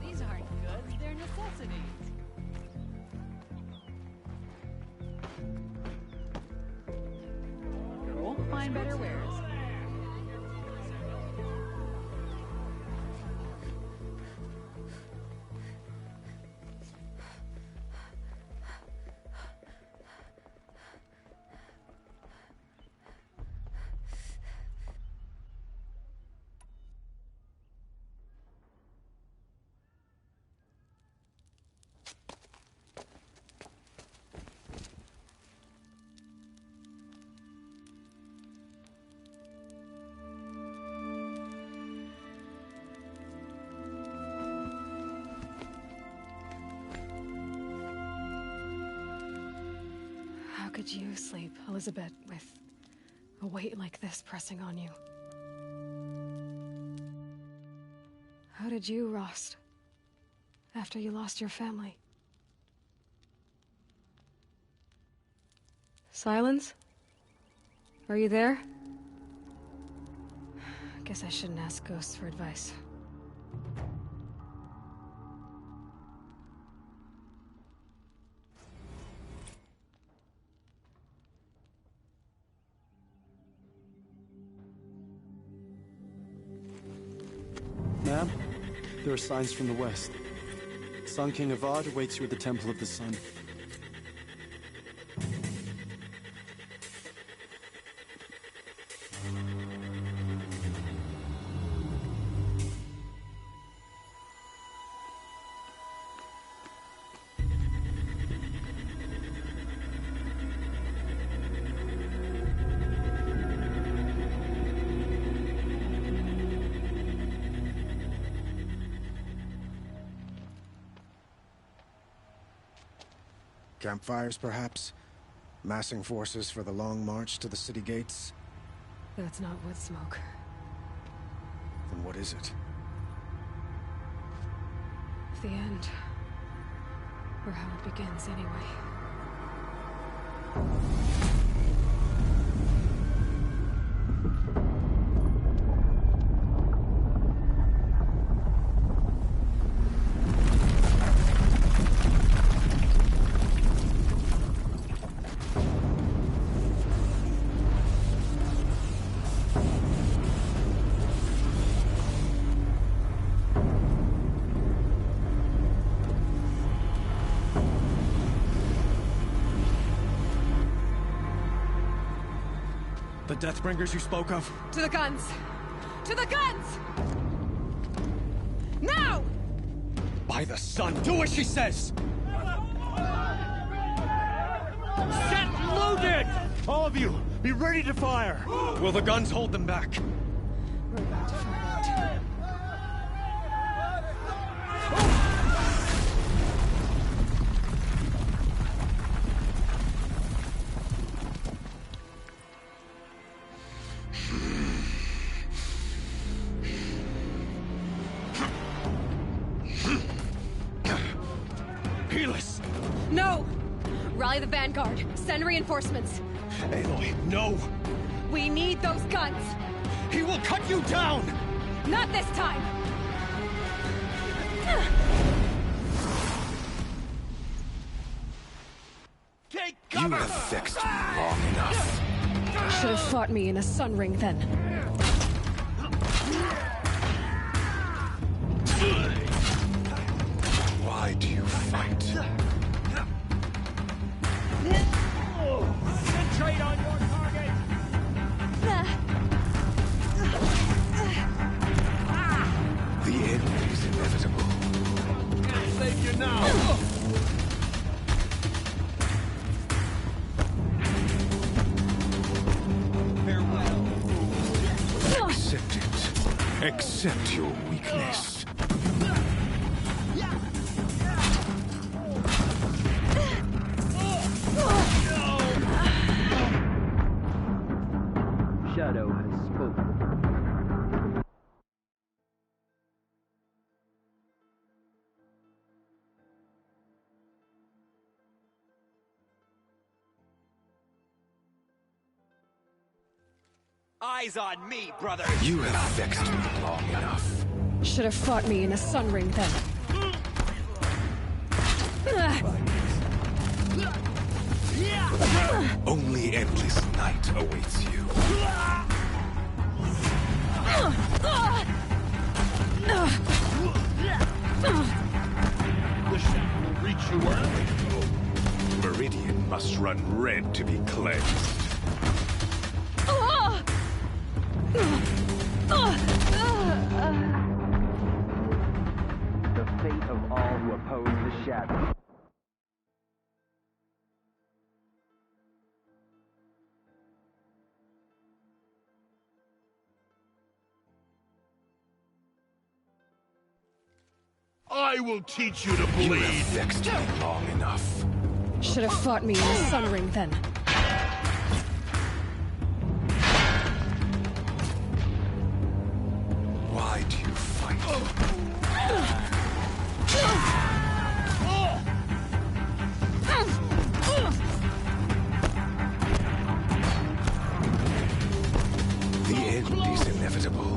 These aren't goods, they're necessities. Won't find better wares. How could you sleep, Elizabeth, with a weight like this pressing on you? How did you, Rost, after you lost your family? Silence? Are you there? Guess I shouldn't ask ghosts for advice. Ma'am, there are signs from the west. Sun King Avad awaits you at the Temple of the Sun. Campfires, perhaps? Massing forces for the long march to the city gates? That's not wood smoke. Then what is it? The end. Or how it begins, anyway. The Deathbringers you spoke of? To the guns! To the guns! Now! By the sun, do as she says! Set loaded! All of you, be ready to fire! Will the guns hold them back? We're about to find out. Helis! No! Rally the Vanguard. Send reinforcements. Aloy, no! We need those guns! He will cut you down! Not this time! Take cover! You have vexed me long enough. Should have fought me in a sun ring then. Why do you fight? Concentrate on your target! The end is inevitable. Can't save you now! Accept it. Accept your weakness. Shadow has spoken. Eyes on me, brother! You have vexed me long enough. Should have fought me in a sun ring then. Only endless night awaits you. The shadow will reach you wherever you go. Meridian must run red to be cleansed. The fate of all who oppose the shadow. I will teach you to bleed! You have vexed me long enough. Should have fought me in a sun ring then. Why do you fight? The end is inevitable.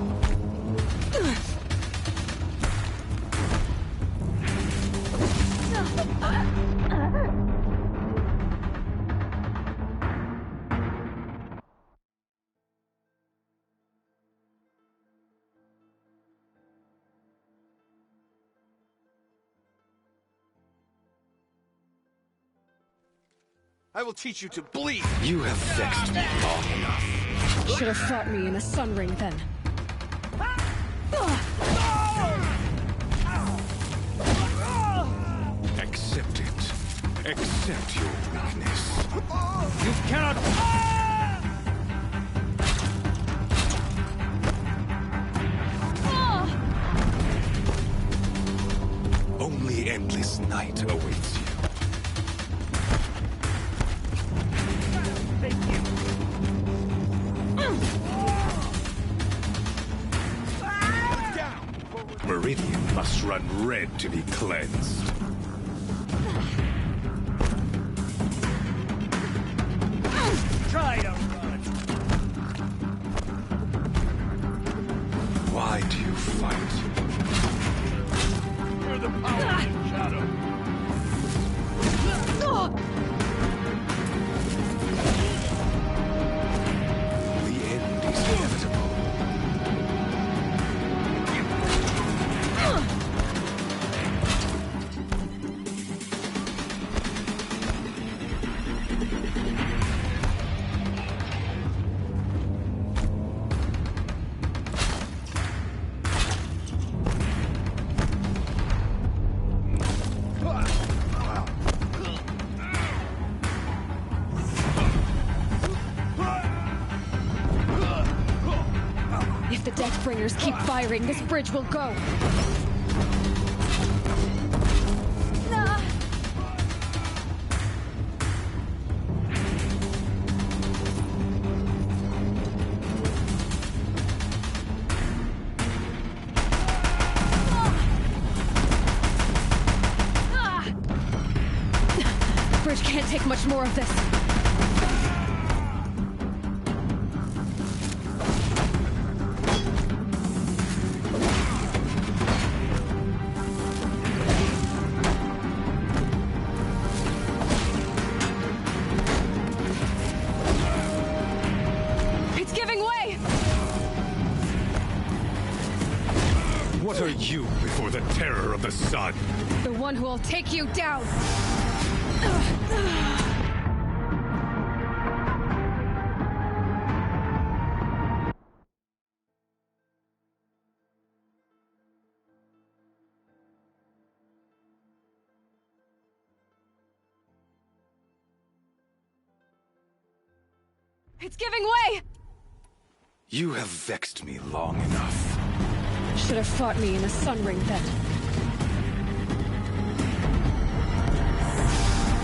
I will teach you to bleed! You have vexed me long enough. Should have fought me in a sun ring then. Accept it. Accept your weakness. You cannot... Only endless night awaits you. Meridian must run red to be cleansed. Try to run! Why do you fight? You're the power of the shadow! The end is inevitable. If the Deathbringers keep firing, this bridge will go. bridge can't take much more of this. It's giving way! What are you before the terror of the sun? The one who will take you down! It's giving way! You have vexed me long enough. Should have fought me in the Sun Ring then.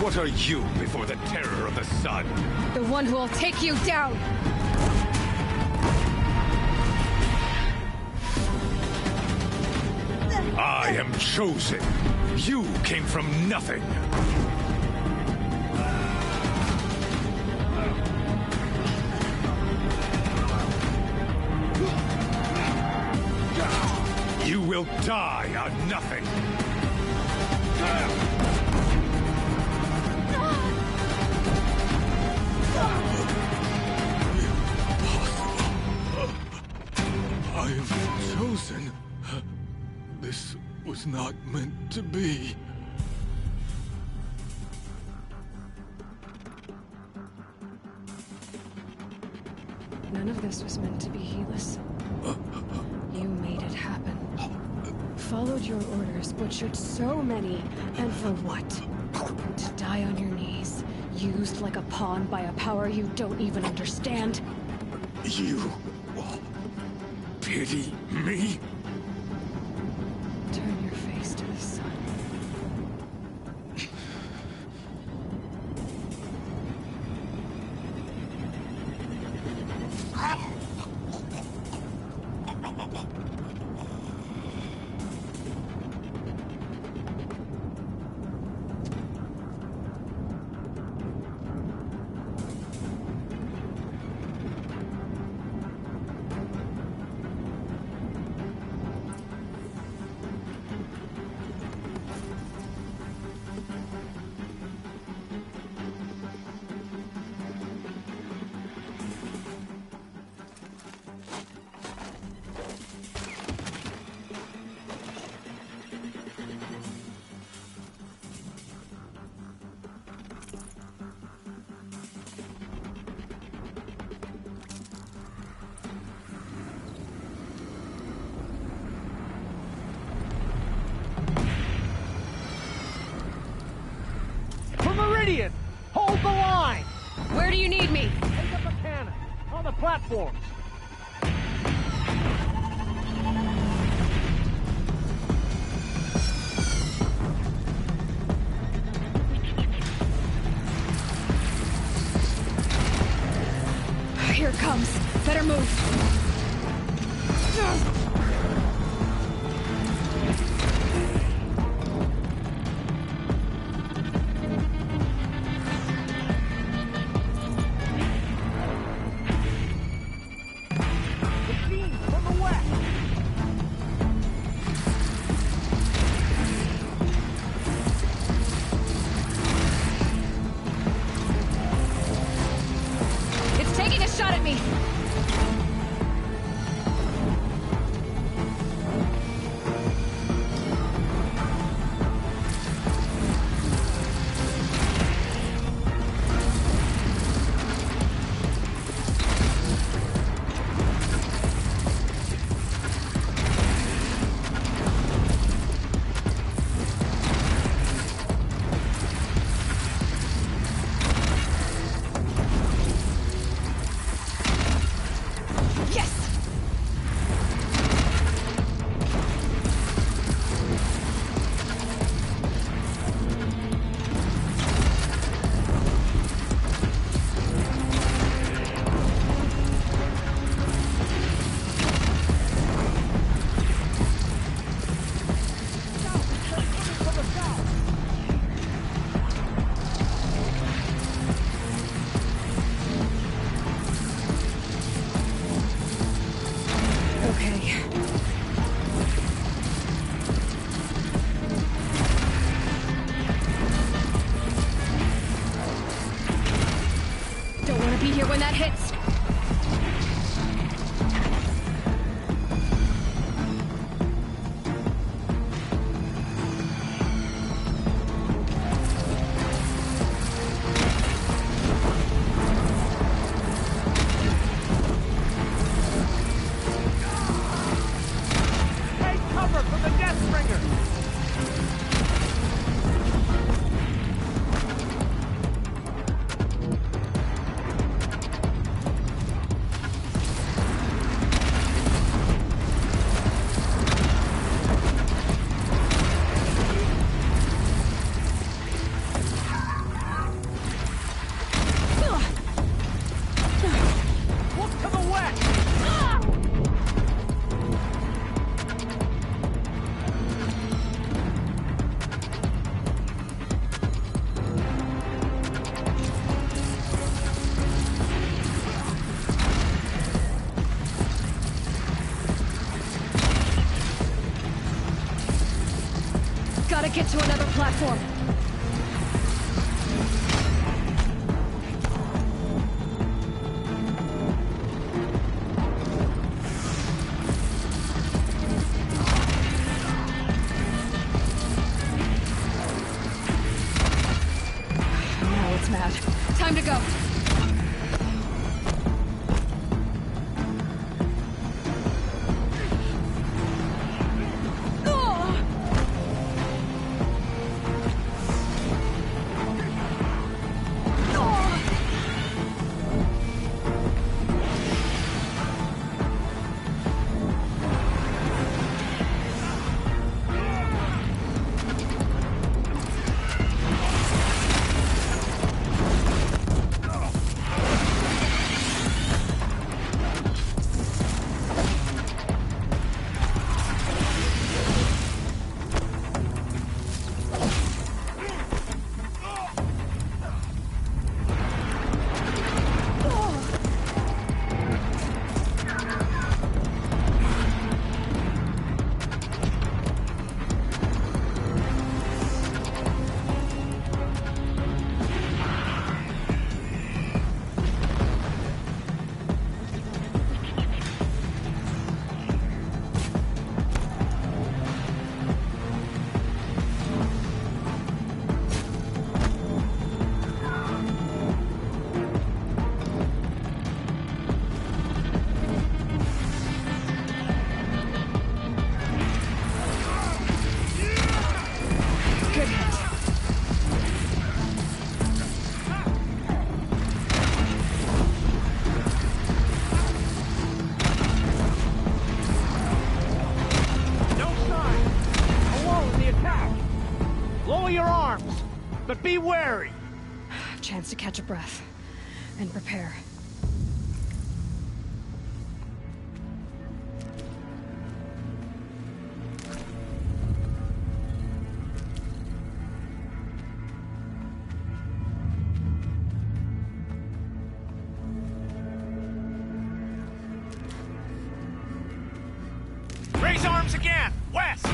What are you before the terror of the sun? The one who will take you down! I am chosen. You came from nothing. You will die on nothing. I am chosen. This was not meant to be. None of this was meant to be, Helis. You made it happen. Followed your orders, butchered so many, and for what? To die on your knees, used like a pawn by a power you don't even understand? You pity me? Turn your face to the sun. Meridian! Hold the line! Where do you need me? Take up a cannon! On the platforms! Here it comes. Better move. Shot at me! when that hits. Gotta get to another platform. Now it's mad. Time to go. But be wary! Chance to catch a breath. And prepare. Raise arms again! West!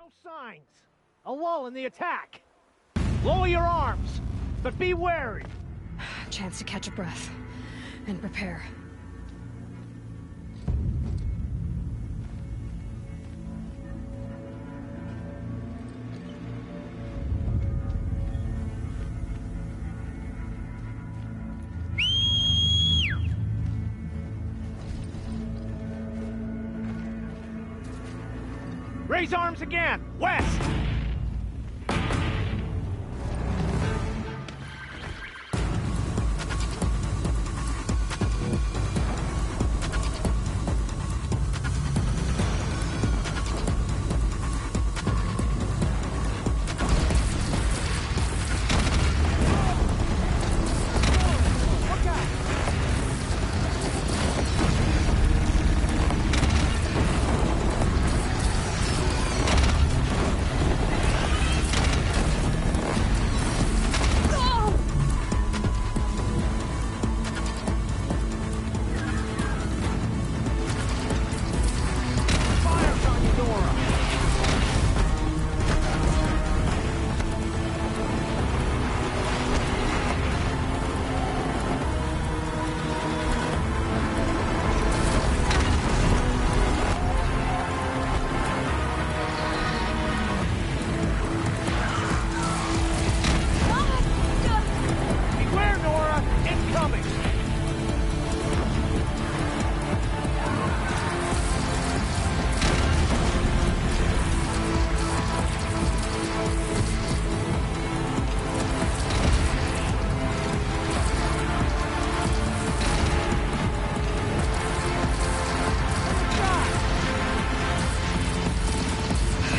No signs. A lull in the attack. Lower your arms, but be wary. Chance to catch a breath and prepare. Raise arms again! West!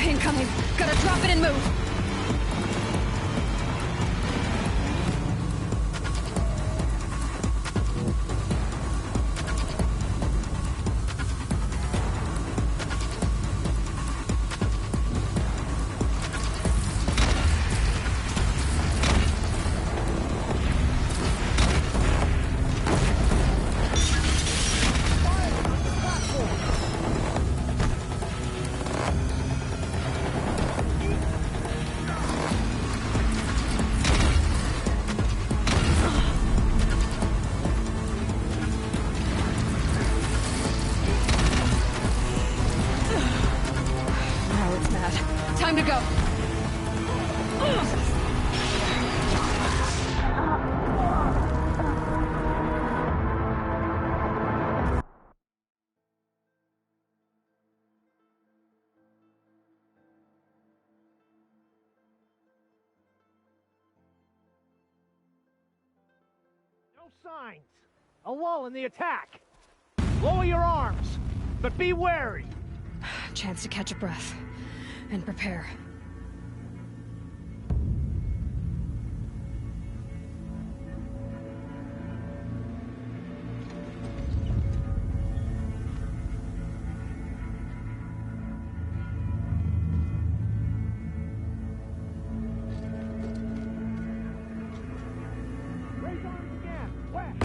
Incoming! Gotta drop it and move! Time to go. No signs. A lull in the attack. Lower your arms, but be wary. Chance to catch a breath and prepare. Raise arms again. West.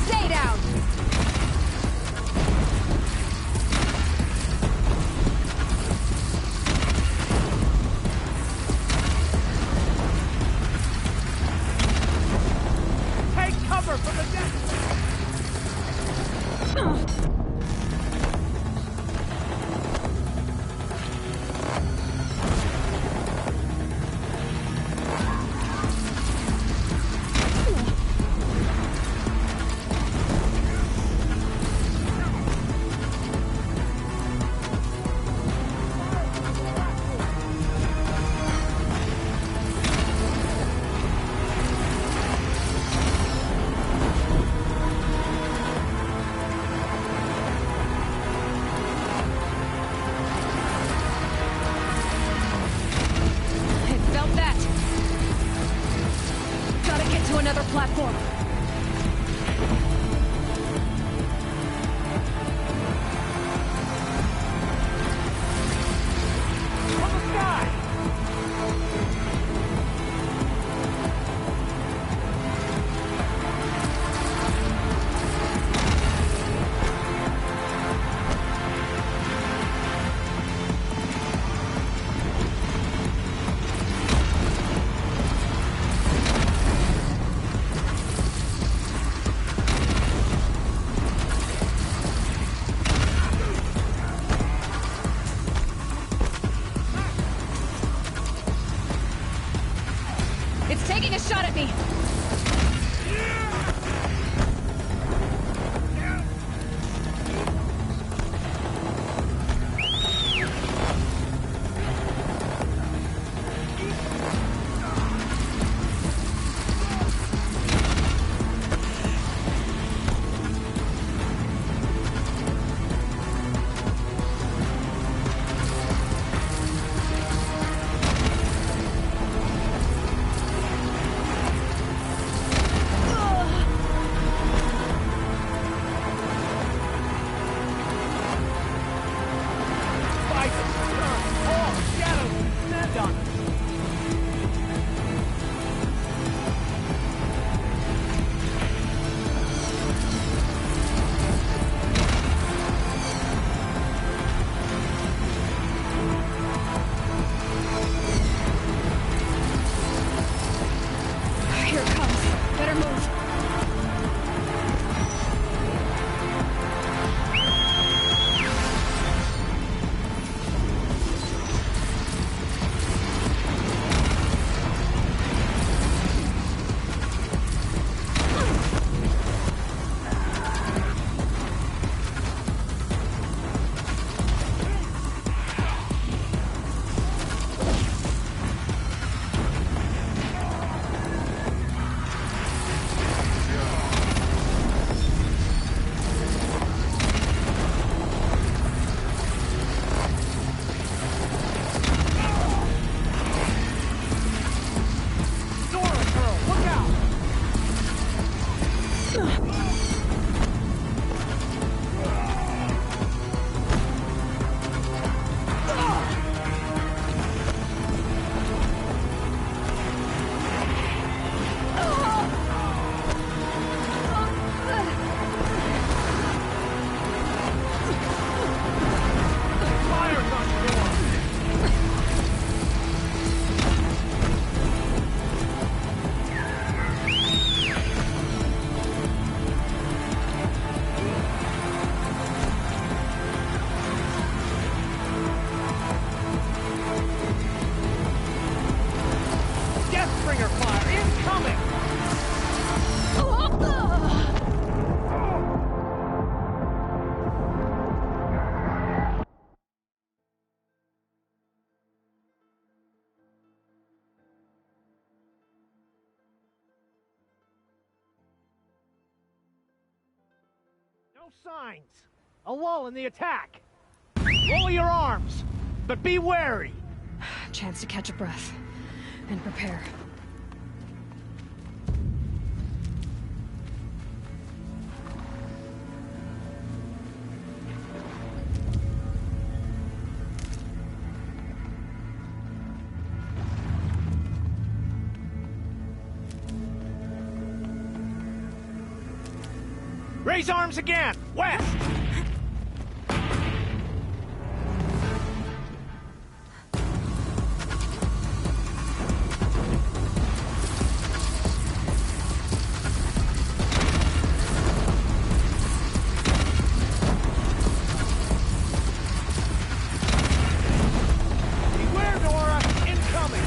Stay down! Take cover from the deck. Another platform. From the sky. taking a shot at me! No signs. A lull in the attack. Lower your arms, but be wary. Chance to catch a breath and prepare. Raise arms again! West! Beware, Nora! Incoming!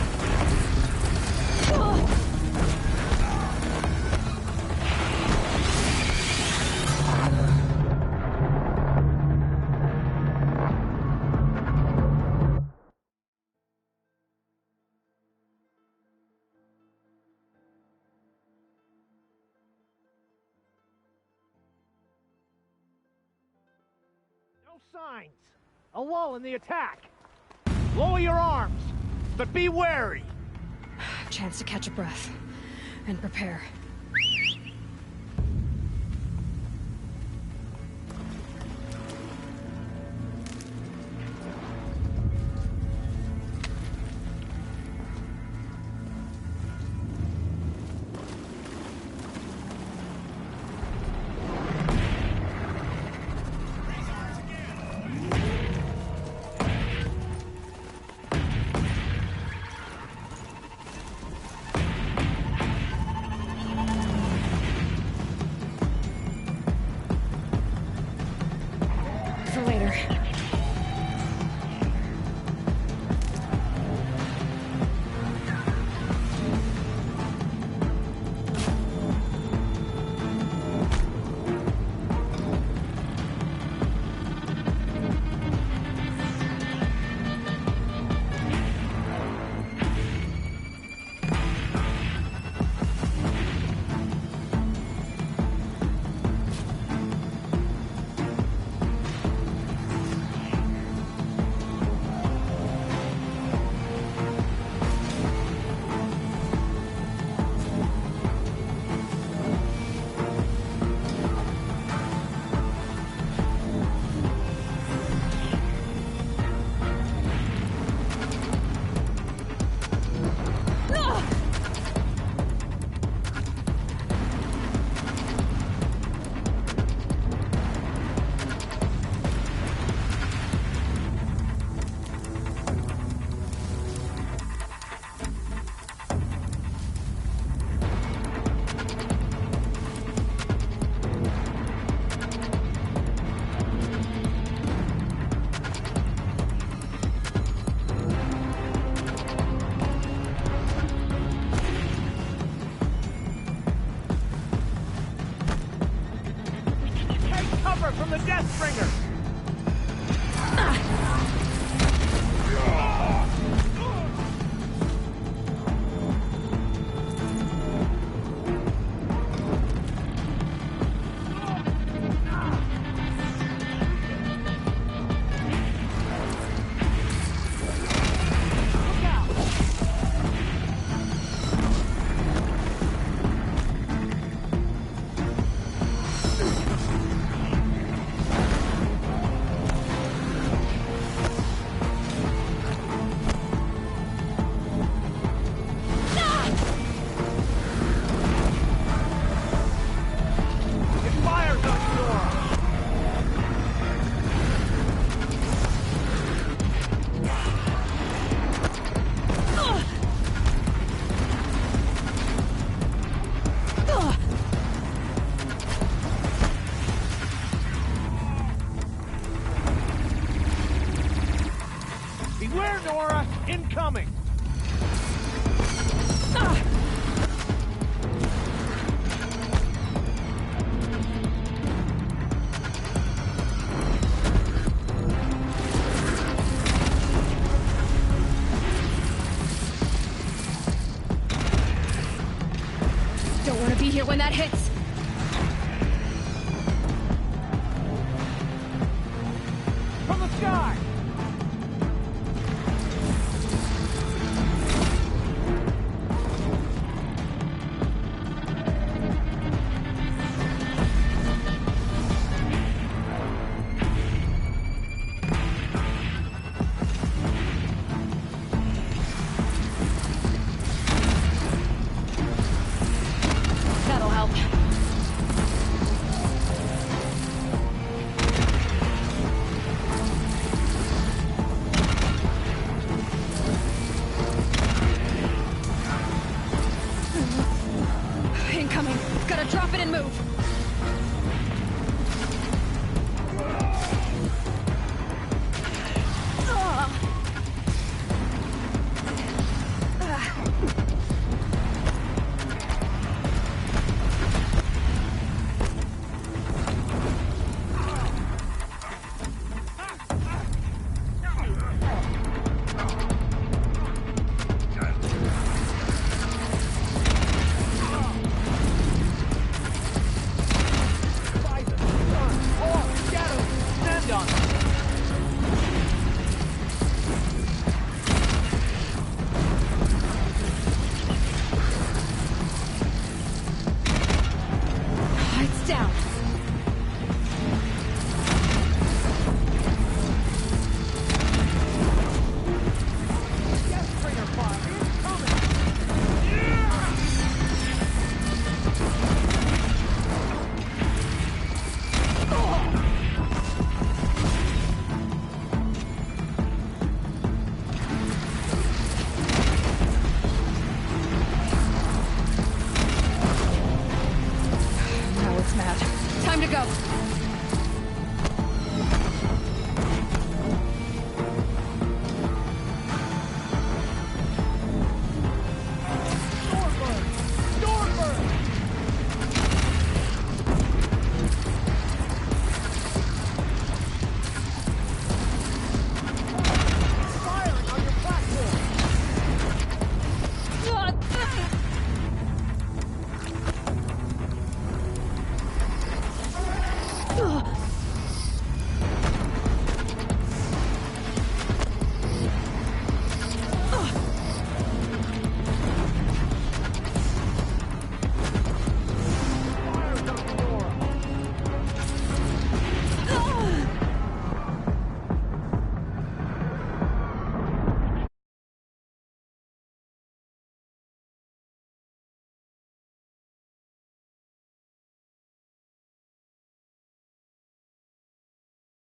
No signs. A lull in the attack. Lower your arms, but be wary. Chance to catch a breath and prepare. For later. Nora! Incoming! Don't want to be here when that hits. From the sky!